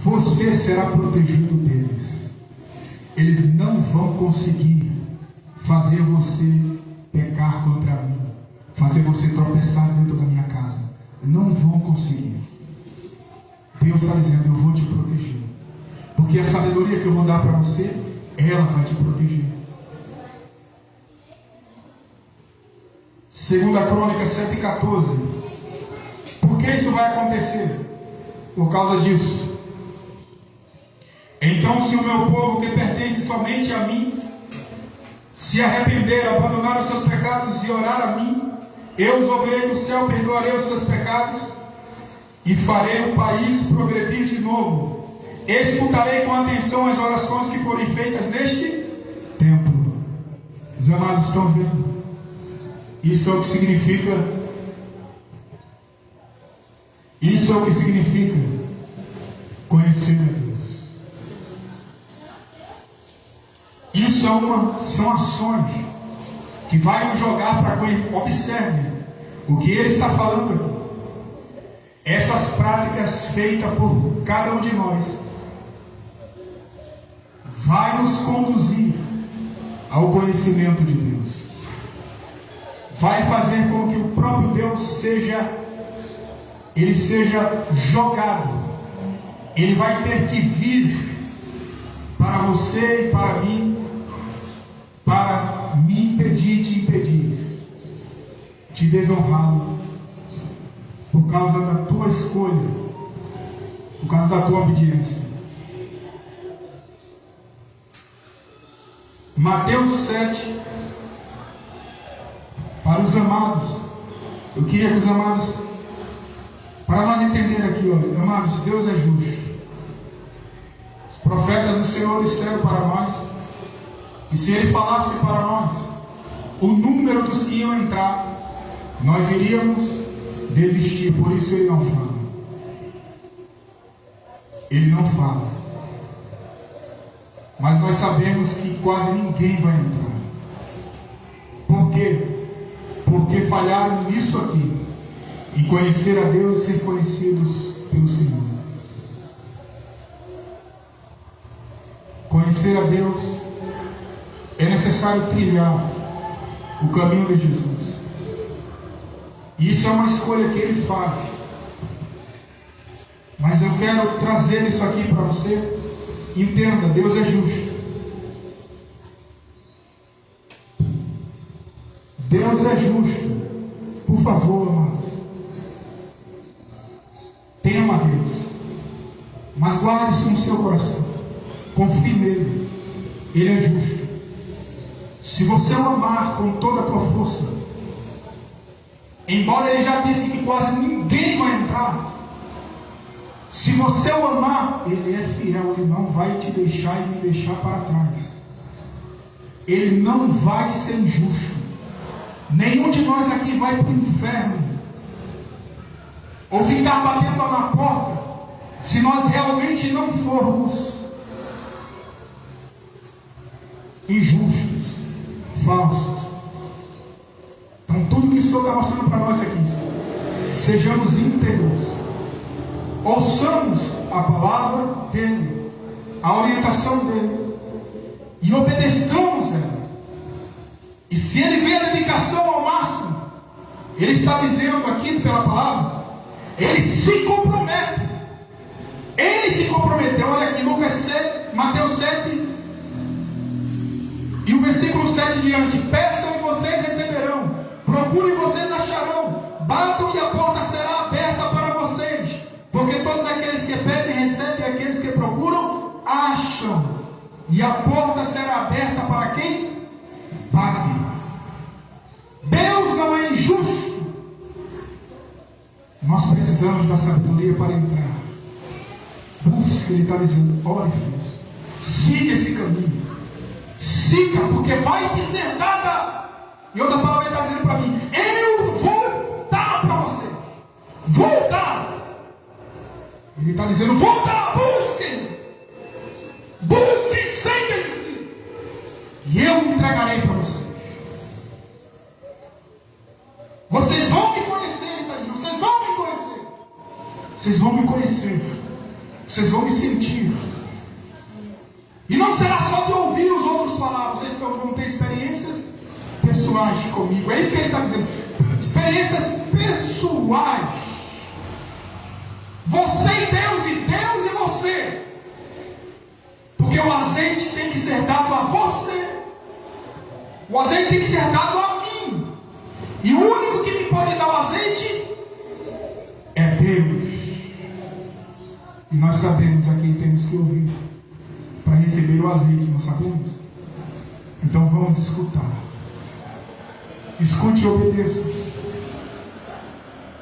você será protegido deles. Eles não vão conseguir fazer você pecar contra mim, fazer você tropeçar dentro da minha casa. Não vão conseguir. Deus está dizendo, eu vou te proteger. Porque a sabedoria que eu vou dar para você, ela vai te proteger. 2 Crônicas 7,14. Por que isso vai acontecer? Por causa disso. Então, se o meu povo, que pertence somente a mim, se arrepender, abandonar os seus pecados e orar a mim, eu os ouvirei do céu, perdoarei os seus pecados e farei o país progredir de novo. Escutarei com atenção as orações que forem feitas neste templo. Os amados estão vendo? Isso é o que significa. Isso é o que significa conhecer a Deus. Isso são ações que vai nos jogar para conhecer. Observe o que ele está falando aqui. Essas práticas feitas por cada um de nós vai nos conduzir ao conhecimento de Deus. Vai fazer com que o próprio Deus seja jogado. Ele vai ter que vir para você e para mim, para me impedir, te desonrá-lo por causa da tua escolha, por causa da tua obediência. Mateus 7, para os amados. Eu queria que os amados, para nós entender aqui, olha, amados, Deus é justo. Os profetas do Senhor disseram para nós, e se Ele falasse para nós o número dos que iam entrar, nós iríamos desistir. Por isso Ele não fala. Ele não fala. Mas nós sabemos que quase ninguém vai entrar. Por quê? Porque falharam nisso aqui, em conhecer a Deus e ser conhecidos pelo Senhor. Conhecer a Deus é necessário trilhar o caminho de Jesus. E isso é uma escolha que Ele faz. Mas eu quero trazer isso aqui para você. Entenda, Deus é justo. Deus é justo. Por favor, amados, tema a Deus, mas guarde isso no seu coração. Confie nele. Ele é justo. Se você o amar com toda a tua força, embora Ele já disse que quase ninguém vai entrar, se você o amar, Ele é fiel. Ele não vai te deixar e me deixar para trás. Ele não vai ser injusto. Nenhum de nós aqui vai para o inferno ou ficar batendo na porta se nós realmente não formos injustos, falsos. Então tudo que o Senhor está mostrando para nós aqui, sejamos íntegros, ouçamos a palavra dele, a orientação dele, e obedeçamos ela. E se ele vê a dedicação ao máximo, ele está dizendo aqui pela palavra, ele se compromete. Ele se comprometeu. Olha aqui, Lucas 7, Mateus 7 e o versículo 7 diante: peçam e vocês receberão, procurem e vocês acharão, batam e a porta será aberta para vocês, porque todos aqueles que pedem recebem, aqueles que procuram acham, e a porta será aberta para quem bate. Deus não é injusto. Nós precisamos da sabedoria para entrar. Busque, Ele está dizendo, ore, filhos, siga esse caminho, siga, porque vai te ser dada. E outra palavra Ele está dizendo para mim, eu vou dar para você, vou dar. Ele está dizendo, vou dar, busquem sem desistir, e eu entregarei para vocês. Vocês vão me conhecer, Itaí, vocês vão me conhecer. Vocês vão me conhecer. Vocês vão me sentir. E não será só de ouvir os outros falar. Vocês vão ter experiências pessoais comigo. É isso que ele está dizendo. Experiências pessoais. Você e Deus e você. Porque o azeite tem que ser dado a você. O azeite tem que ser dado a mim. E o único que me pode dar o azeite é Deus. E nós sabemos a quem temos que ouvir para receber o azeite, não sabemos? Então vamos escutar. Escute e obedeça.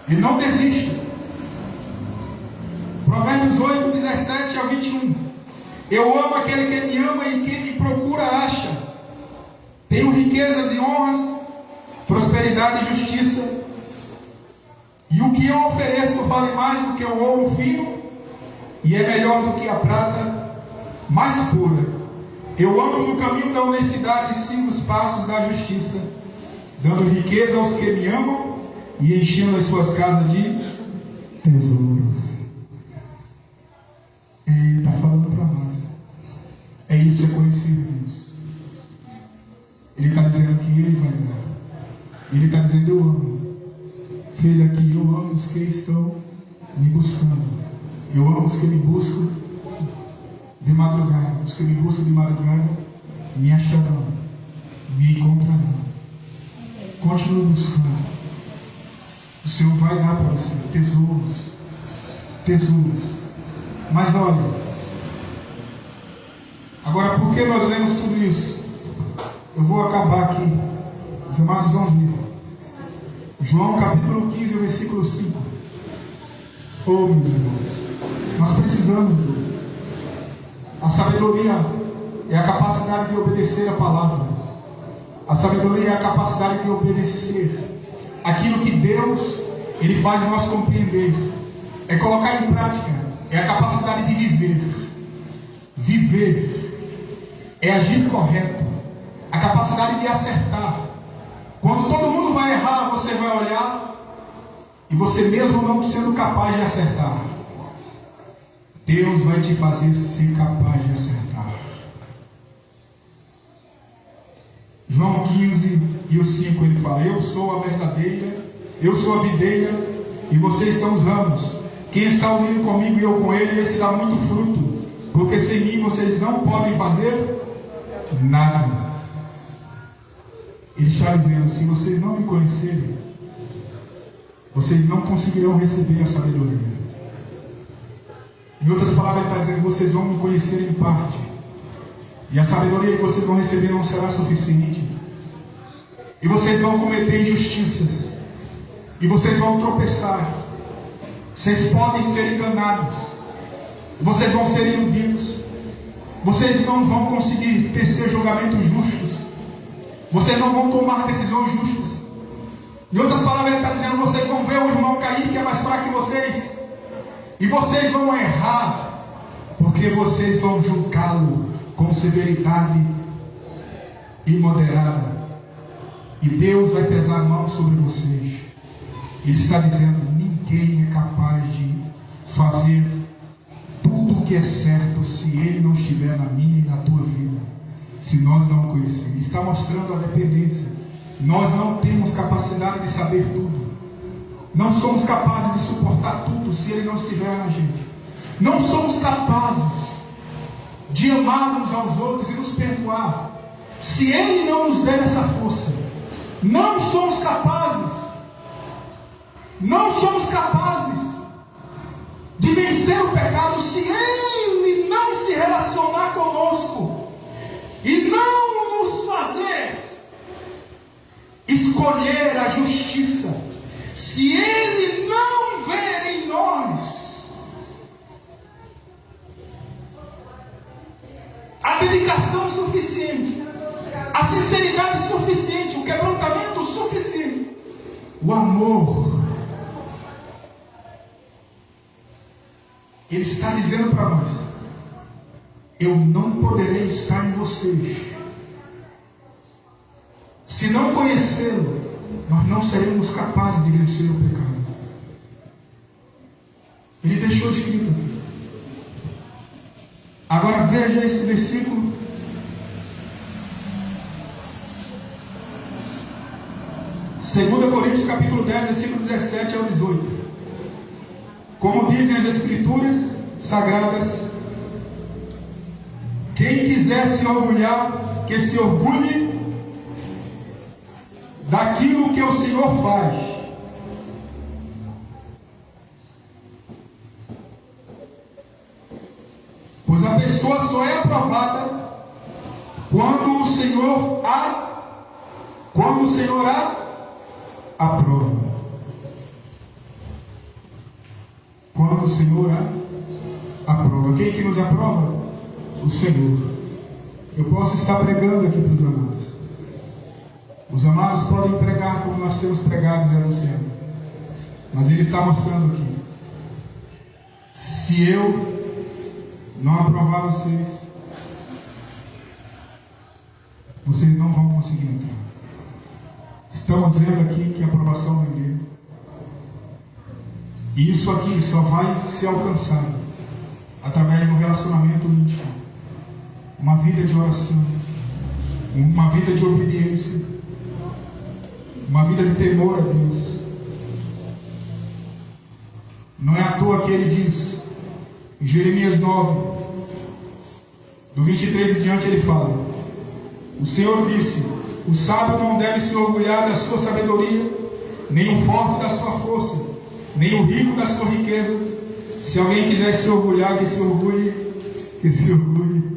E não desista. Provérbios 8, 17 a 21. Eu amo aquele que me ama e quem me procura acha. Tenho riquezas e honras, prosperidade e justiça, e o que eu ofereço vale mais do que o ouro fino, e é melhor do que a prata mais pura. Eu ando no caminho da honestidade e sigo os passos da justiça, dando riqueza aos que me amam e enchendo as suas casas de tesouros. Ele está falando para nós. É isso, é conhecer Deus. Ele está dizendo que Ele vai dar. Ele está dizendo, eu amo. Filho, aqui eu amo os que estão me buscando. Eu amo os que me buscam de madrugada. Os que me buscam de madrugada me acharão, me encontrarão. Continue buscando. O Senhor vai dar para você tesouros, tesouros. Mas olha, agora por que nós lemos tudo isso? Eu vou acabar aqui. Os amados vão ver. João capítulo 15, versículo 5. Oh, meus irmãos, nós precisamos. A sabedoria é a capacidade de obedecer a palavra. A sabedoria é a capacidade de obedecer aquilo que Deus Ele faz nós compreender. É colocar em prática. É a capacidade de viver. Viver é agir correto. A capacidade de acertar. Quando todo mundo vai errar, você vai olhar e você mesmo não sendo capaz de acertar, Deus vai te fazer ser capaz de acertar. João 15 e o 5 ele fala: eu sou a verdadeira, eu sou a videira e vocês são os ramos. Quem está unido comigo e eu com ele, esse dá muito fruto, porque sem mim vocês não podem fazer nada. Ele está dizendo: se vocês não me conhecerem, vocês não conseguirão receber a sabedoria. Em outras palavras, ele está dizendo: vocês vão me conhecer em parte, e a sabedoria que vocês vão receber não será suficiente, e vocês vão cometer injustiças, e vocês vão tropeçar, vocês podem ser enganados, vocês vão ser iludidos, vocês não vão conseguir tecer julgamentos justos, vocês não vão tomar decisões justas. Em outras palavras, ele está dizendo: vocês vão ver o irmão cair que é mais fraco que vocês, e vocês vão errar, porque vocês vão julgá-lo com severidade imoderada, e Deus vai pesar a mão sobre vocês. Ele está dizendo: ninguém é capaz de fazer tudo o que é certo se ele não estiver na minha e na tua vida, se nós não o conhecermos. Ele está mostrando a dependência. Nós não temos capacidade de saber tudo. Não somos capazes de suportar tudo se ele não estiver na gente. Não somos capazes de amar uns aos outros e nos perdoar se ele não nos der essa força. Não somos capazes. Não somos capazes de vencer o pecado se ele não se relacionar conosco e não nos fazer escolher a justiça. Se ele não ver em nós a dedicação suficiente, a sinceridade suficiente, o quebrantamento suficiente, o amor, ele está dizendo para nós: eu não poderei estar em vocês se não conhecê-lo. Nós não seremos capazes de vencer o pecado. Ele deixou escrito aqui. Agora veja esse versículo. Segunda Coríntios capítulo 10, versículo 17 ao 18. Como dizem as Escrituras Sagradas, quem quiser se orgulhar, que se orgulhe daquilo que o Senhor faz. Pois a pessoa só é aprovada quando o Senhor a aprova. Quando o Senhor a aprova. Quem que nos aprova? O Senhor. Eu posso estar pregando aqui para os amados. Os amados podem pregar como nós temos pregado e anunciado, mas ele está mostrando aqui: se eu não aprovar vocês, vocês não vão conseguir entrar. Estamos vendo aqui que a aprovação vem dele, e isso aqui só vai ser alcançado através de um relacionamento íntimo, uma vida de oração, uma vida de obediência, uma vida de temor a Deus. Não é à toa que ele diz em Jeremias 9, do 23 em diante, ele fala: o Senhor disse: o sábio não deve se orgulhar da sua sabedoria, nem o forte da sua força, nem o rico da sua riqueza. Se alguém quiser se orgulhar, que se orgulhe, que se orgulhe.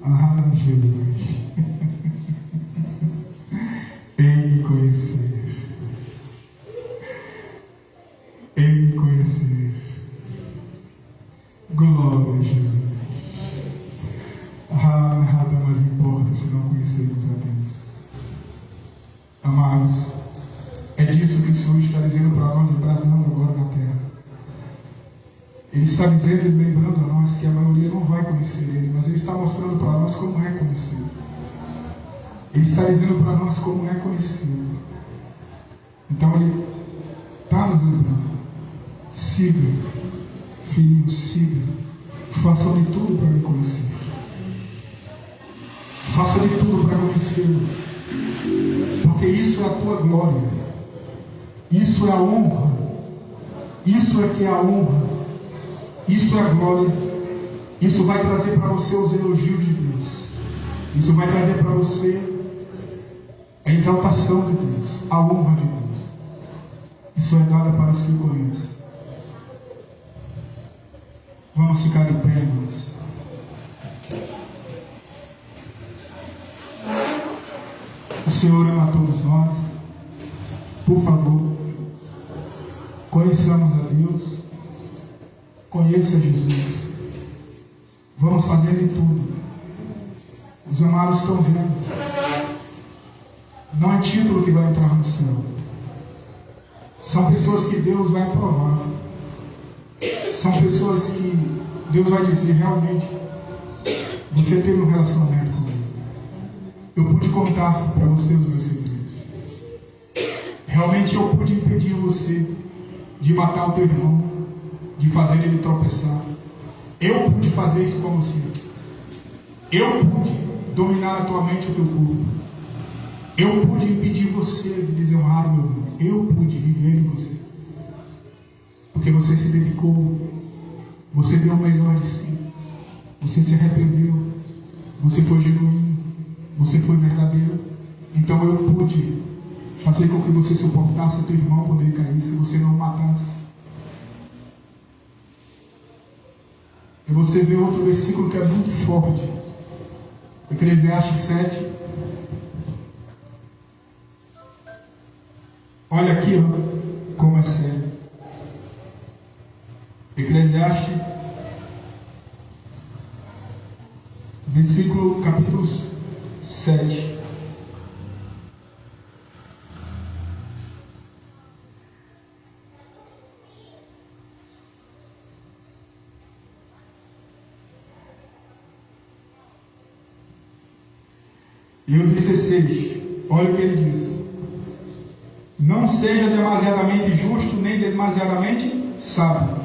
Ah, Jesus. Em me conhecer. Em me conhecer. Glória a Jesus. Nada mais importa se não conhecermos a Deus. Amados, é disso que o Senhor está dizendo para nós e bradando agora na terra. Ele está dizendo e lembrando a nós que a maioria não vai conhecer Ele, mas Ele está mostrando para nós como é conhecê-lo. Ele está dizendo para nós como é conhecê-lo. Então Ele está nos lembrando. Siga, filho, siga. Faça de tudo para me conhecer. Faça de tudo para conhecê-lo. Porque isso é a tua glória. Isso é a honra. Isso é que é a honra. Isso é a glória. Isso vai trazer para você os elogios de Deus. Isso vai trazer para você a exaltação de Deus, a honra de Deus. Isso é dada para os que o conhecem. Vamos ficar de pé, irmãos. O Senhor ama a todos nós. Por favor, conheçamos a Deus. Conheça Jesus. Vamos fazer de tudo. Os amados estão vendo. Não é título que vai entrar no céu. São pessoas que Deus vai aprovar. São pessoas que Deus vai dizer realmente: você teve um relacionamento comigo. Eu pude contar para você os meus segredos. Realmente eu pude impedir você de matar o teu irmão, de fazer ele tropeçar. Eu pude fazer isso com você. Eu pude dominar a tua mente e o teu corpo. Eu pude impedir você de desonrar o meu irmão. Eu pude viver em você. Porque você se dedicou, você deu o melhor de si, você se arrependeu, você foi genuíno, você foi verdadeiro. Então eu pude fazer com que você suportasse o teu irmão quando ele caísse, você não o matasse. E você vê outro versículo que é muito forte, Eclesiastes 7. Olha aqui, ó, como é sério. Eclesiastes, capítulo 7. E o 16, olha o que ele diz: não seja demasiadamente justo, nem demasiadamente sábio,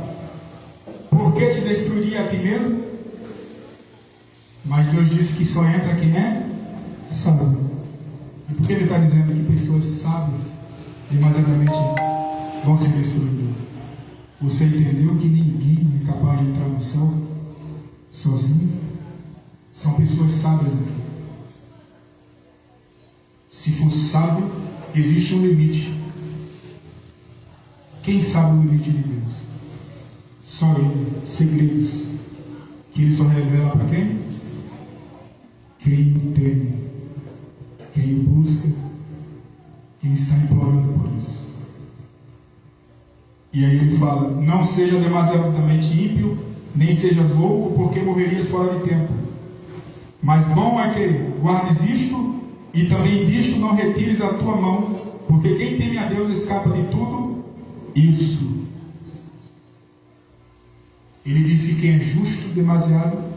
porque te destruiria a ti mesmo. Mas Deus disse que só entra quem é sábio. E por que ele está dizendo que pessoas sábias demasiadamente vão se destruir? Você entendeu que ninguém é capaz de entrar no céu sozinho? São pessoas sábias aqui. Se for sábio, existe um limite. Quem sabe o limite de Deus? Só Ele. Segredos que Ele só revela para quem? Quem o teme, quem o busca, quem está implorando por isso. E aí ele fala: não seja demasiadamente ímpio, nem sejas louco, porque morrerias fora de tempo. Mas bom é que guardes isto, e também disto não retires a tua mão, porque quem teme a Deus escapa de tudo isso. Ele disse que quem é justo demasiado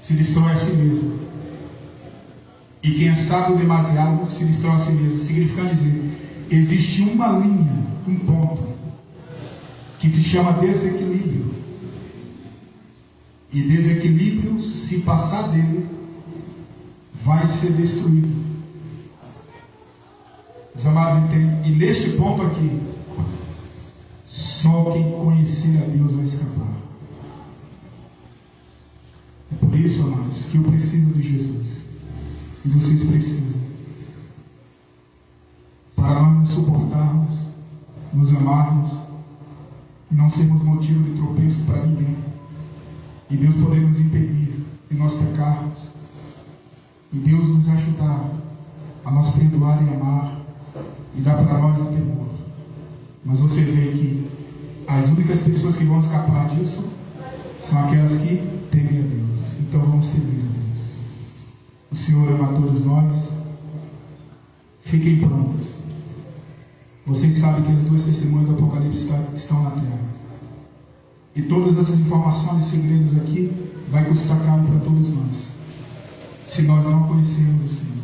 se destrói a si mesmo, e quem é sábio demasiado se destrói a si mesmo. Significa dizer, existe uma linha, um ponto, que se chama desequilíbrio. E desequilíbrio, se passar dele, vai ser destruído. Os amados entendem? E neste ponto aqui, só quem conhecer a Deus vai escapar. É por isso, amados, que eu preciso de Jesus. E vocês precisam. Para nós nos suportarmos, nos amarmos, e não sermos motivo de tropeço para ninguém. E Deus poder nos impedir de nós pecarmos. E Deus nos ajudar a nós perdoar e amar e dar para nós o temor. Mas você vê que as únicas pessoas que vão escapar disso são aquelas que temem a Deus. Então vamos temer a Deus. O Senhor ama a todos nós. Fiquem prontos. Vocês sabem que as duas testemunhas do Apocalipse estão na terra. E todas essas informações e segredos aqui vai custar caro para todos nós. Se nós não conhecermos o Senhor.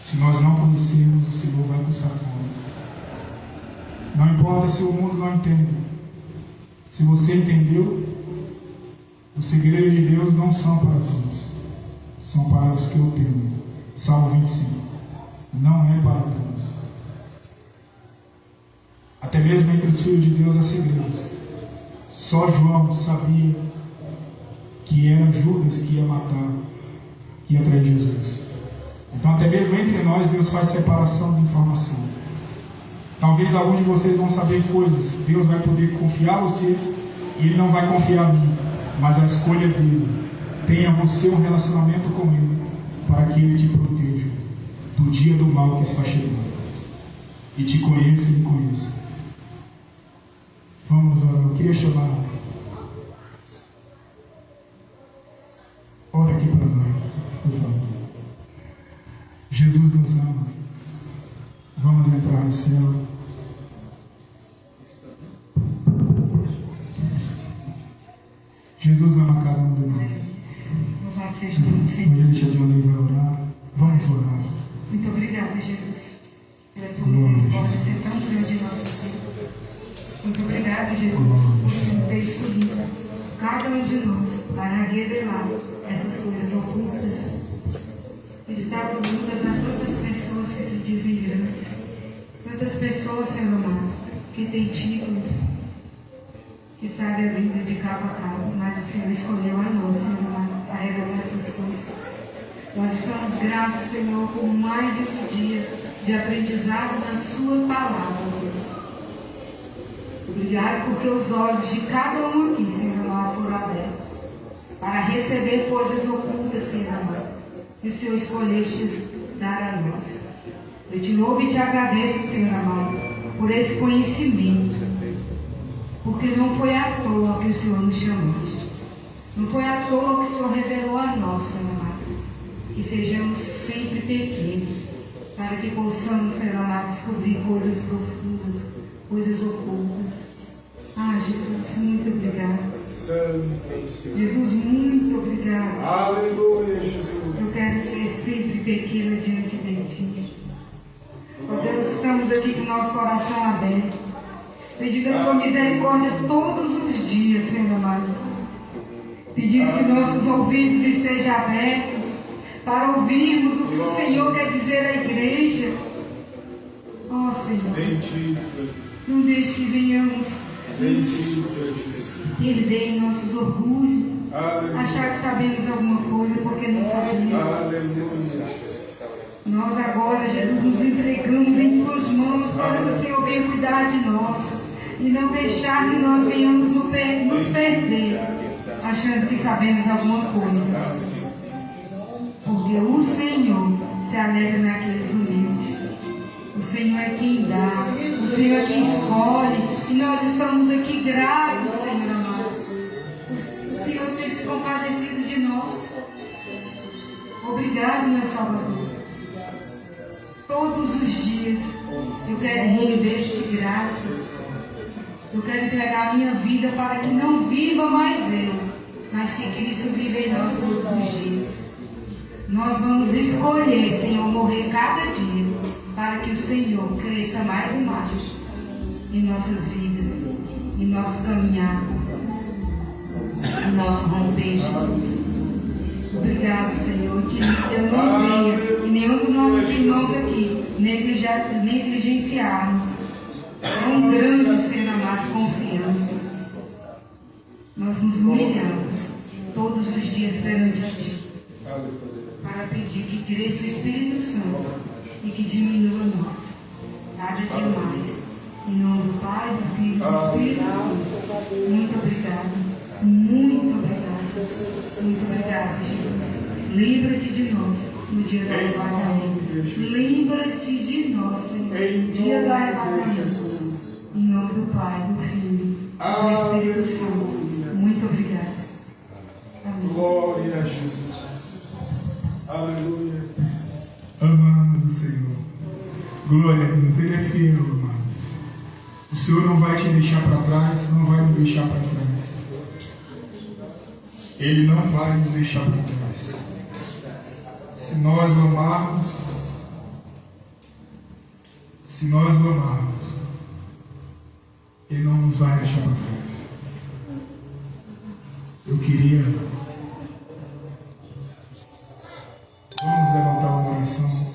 Se nós não conhecermos o Senhor, vai custar caro. Não importa se o mundo não entende. Se você entendeu, os segredos de Deus não são para todos. São para os que o temem. Salmo 25. Não é para todos. Até mesmo entre os filhos de Deus há segredos. Só João sabia que era Judas que ia matar, que ia trair Jesus. Então até mesmo entre nós Deus faz separação de informação. Talvez alguns de vocês vão saber coisas. Deus vai poder confiar você e Ele não vai confiar em mim. Mas a escolha dele. Tenha você um relacionamento com Ele para que Ele te proteja do dia do mal que está chegando. E te conheça e me conheça. Vamos orar. Eu queria chamar. Ora aqui para nós, por favor. Jesus nos ama. Vamos entrar no céu. Jesus ama cada um de nós. Louvado seja o nome do Senhor. Hoje a gente vai orar. Vamos orar. Muito obrigada, Jesus, pela tua misericórdia ser tão grande em nossas vidas. Muito obrigada, Jesus, por ter escolhido cada um de nós para revelar essas coisas ocultas, estar ocultas a tantas pessoas que se dizem grandes, tantas pessoas, Senhor amado, que têm títulos, que sabem a Bíblia de cabo a cabo, mas o Senhor escolheu a nós, Senhor amado, para revelar essas coisas. Nós estamos gratos, Senhor, por mais esse dia de aprendizado na Sua palavra, Deus. Obrigado porque os olhos de cada um aqui, Senhor amado, foram abertos para receber coisas ocultas, Senhor amado, que o Senhor escolheste dar a nós. Eu te louvo e te agradeço, Senhor amado, por esse conhecimento, porque não foi à toa que o Senhor nos chamou. Não foi à toa que o Senhor revelou a nós, Senhor amado, que sejamos sempre pequenos, para que possamos, Senhor amado, descobrir coisas profundas, coisas ocultas. Ah, Jesus, muito obrigado. Jesus, muito obrigado. Aleluia, Jesus. Eu quero ser sempre pequena diante de Ti. Ó Deus, estamos aqui com o nosso coração aberto, pedindo a Tua misericórdia todos os dias, Senhor amado. Pedindo que nossos ouvidos estejam abertos para ouvirmos o que o Senhor quer dizer à igreja. Ó Senhor, não deixe que venhamos perder em nossos orgulhos, achar que sabemos alguma coisa porque não sabemos. Nós agora, Jesus, nos entregamos em Tuas mãos para que o Senhor venha cuidar de nós e não deixar que nós venhamos nos perder, achando que sabemos alguma coisa. Porque o Senhor se alegra naqueles humildes. O Senhor é quem dá, o Senhor é quem escolhe, e nós estamos aqui gratos, Senhor amado. O Senhor tem se compadecido de nós. Obrigado, meu Salvador. Todos os dias eu quero render-te graça. Eu quero entregar a minha vida para que não viva mais eu, mas que Cristo vive em nós todos os dias. Nós vamos escolher, Senhor, morrer cada dia, para que o Senhor cresça mais e mais em nossas vidas, em nosso caminhar, em nosso romper, Jesus. Obrigado, Senhor, que eu não venha, e nenhum dos nossos irmãos aqui, negligenciarmos tão grande, Senhor amado, confiança. Nós nos humilhamos todos os dias perante a Ti, para pedir que cresça o Espírito Santo e que diminua nós. Muito obrigado. Muito obrigado. Muito obrigado, Jesus. Lembra-te de nós no dia do arrebatamento. Lembra-te de nós, Senhor, no dia do arrebatamento. Em nome do Pai, do Filho e do Espírito Santo. Muito obrigado. Amém. Glória a Jesus. Aleluia. Amamos o Senhor. Glória a Deus. Ele é fiel, amados. O Senhor não vai te deixar para trás, não vai me deixar para trás. Ele não vai nos deixar para trás. Se nós o amarmos, Ele não nos vai deixar para trás. Eu queria. Vamos levantar uma oração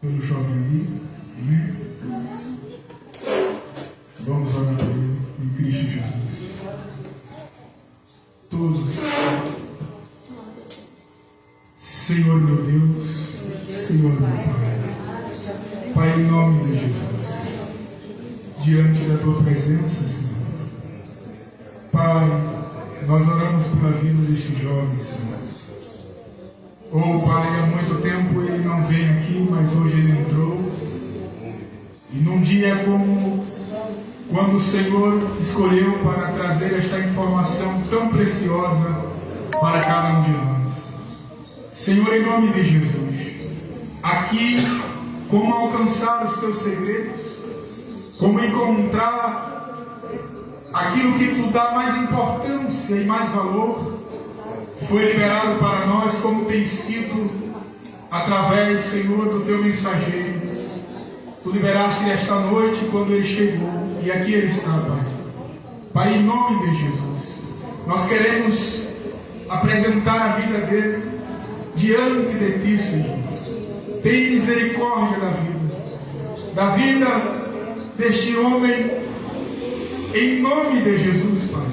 pelo jovem ali. Amém? Vamos orar por ele em Cristo Jesus. Todos. Senhor meu Deus, Senhor meu Pai. Pai, em nome de Jesus. Diante da tua presença, Senhor. Pai, nós oramos pela vida deste jovem, Senhor. Oh, Pai, há muito tempo ele não vem aqui, mas hoje ele entrou. E num dia como quando o Senhor escolheu para trazer esta informação tão preciosa para cada um de nós. Senhor, em nome de Jesus, aqui, como alcançar os teus segredos, como encontrar aquilo que tu dá mais importância e mais valor, foi liberado para nós, como tem sido através, Senhor, do teu mensageiro. Tu liberaste esta noite quando ele chegou, e aqui ele está, Pai. Pai, em nome de Jesus, nós queremos apresentar a vida dele diante de ti, Senhor. Tem misericórdia da vida deste homem, em nome de Jesus, Pai.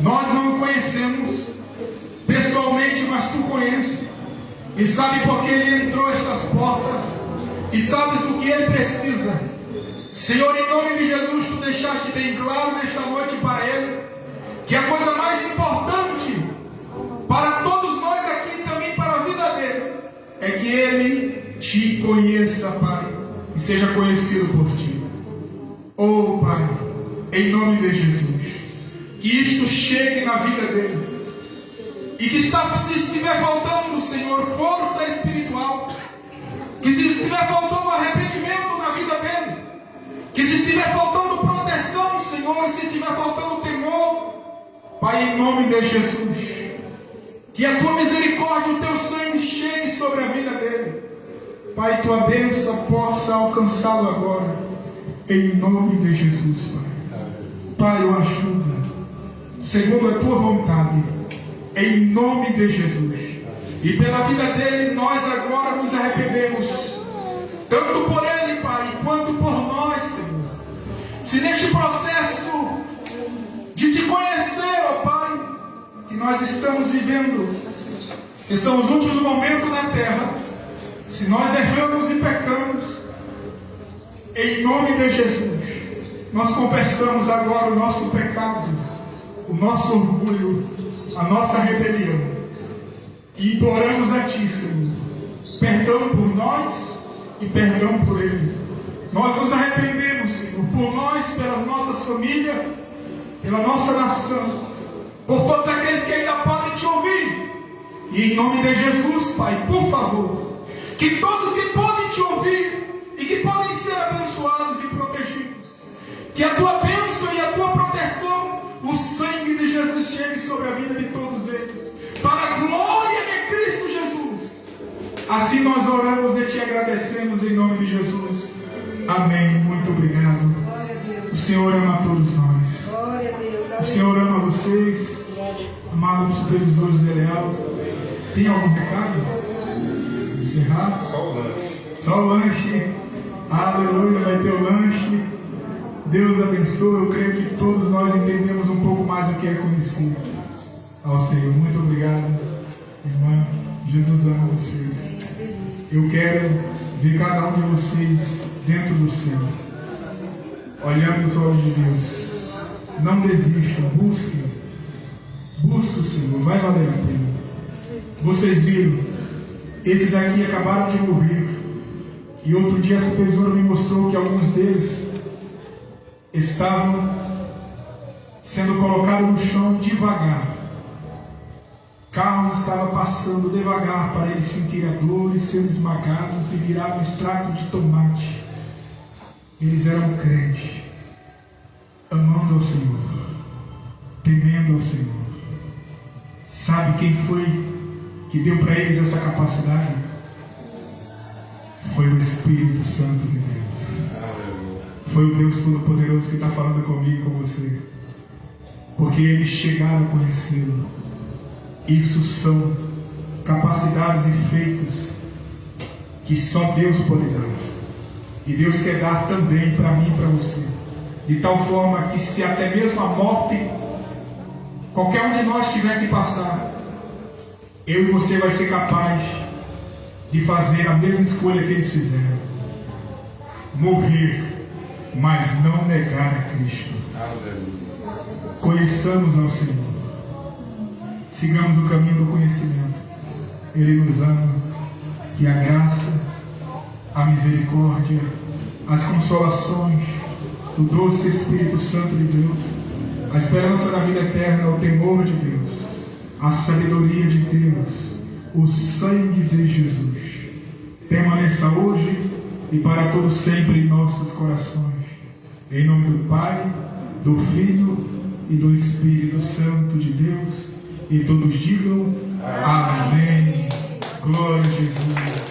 Nós não o conhecemos pessoalmente, mas tu conheces, e sabe por que ele entrou estas portas, e sabes do que ele precisa. Senhor, em nome de Jesus, tu deixaste bem claro nesta noite para ele, que a coisa mais importante para todos nós aqui, também para a vida dele, é que ele te conheça, Pai, e seja conhecido por ti. Oh, Pai, em nome de Jesus, que isto chegue na vida dele, e que se estiver faltando, Senhor, força espiritual, que se estiver faltando arrependimento na vida dele, que se estiver faltando proteção, Senhor, se estiver faltando temor, Pai, em nome de Jesus, que a tua misericórdia, o teu sangue chegue sobre a vida dele, Pai, tua bênção possa alcançá-lo agora, em nome de Jesus, Pai. Pai, o ajuda, segundo a tua vontade, em nome de Jesus. E pela vida dele, nós agora nos arrependemos, tanto por ele, Pai, quanto por nós, Senhor. Se neste processo de te conhecer, ó Pai, que nós estamos vivendo, que são os últimos momentos na terra, se nós erramos e pecamos, em nome de Jesus, nós confessamos agora o nosso pecado, o nosso orgulho, a nossa rebelião, e imploramos a Ti, Senhor, perdão por nós e perdão por Ele. Nós nos arrependemos, Senhor, por nós, pelas nossas famílias, pela nossa nação, por todos aqueles que ainda podem Te ouvir. E em nome de Jesus, Pai, por favor, que todos que podem Te ouvir e que podem ser abençoados e protegidos, que a Tua bênção e a Tua proteção, o sangue de Jesus chegue sobre a vida de todos eles, para a glória de Cristo Jesus. Assim nós oramos e Te agradecemos em nome de Jesus. Amém. Muito obrigado. O Senhor ama a todos nós. O Senhor ama vocês, amados supervisores de Leal. Tem algum recado? Encerrar? Só o lanche. Aleluia, vai ter o lanche. Deus abençoe. Eu creio que todos nós entendemos um pouco mais do que é conhecido ao Senhor. Muito obrigado, irmã. Jesus ama vocês. Eu quero ver cada um de vocês dentro do céu, olhando os olhos de Deus, Não desistam, busquem. Busque o Senhor, vai valer a pena. Vocês viram, esses aqui acabaram de morrer. E outro dia a supervisora me mostrou que alguns deles estavam sendo colocados no chão devagar. Carro estava passando devagar para eles sentirem a dor e serem esmagados e virar um extrato de tomate. Eles eram crentes, amando ao Senhor, temendo ao Senhor. Sabe quem foi que deu para eles essa capacidade? Foi o Espírito Santo de Deus. Foi o Deus Todo-Poderoso que está falando comigo e com você. Porque eles chegaram a conhecê-lo. Isso são capacidades e feitos que só Deus pode dar. E Deus quer dar também para mim e para você. De tal forma que se até mesmo a morte, qualquer um de nós tiver que passar, eu e você vai ser capaz de fazer a mesma escolha que eles fizeram. Morrer, mas não negar a Cristo. Conheçamos ao Senhor. Sigamos o caminho do conhecimento. Ele nos ama. Que a graça, a misericórdia, as consolações, o doce Espírito Santo de Deus, a esperança da vida eterna, o temor de Deus, a sabedoria de Deus, o sangue de Jesus, permaneça hoje e para todo sempre em nossos corações. Em nome do Pai, do Filho e do Espírito Santo de Deus. E todos digam amém. Glória a Jesus.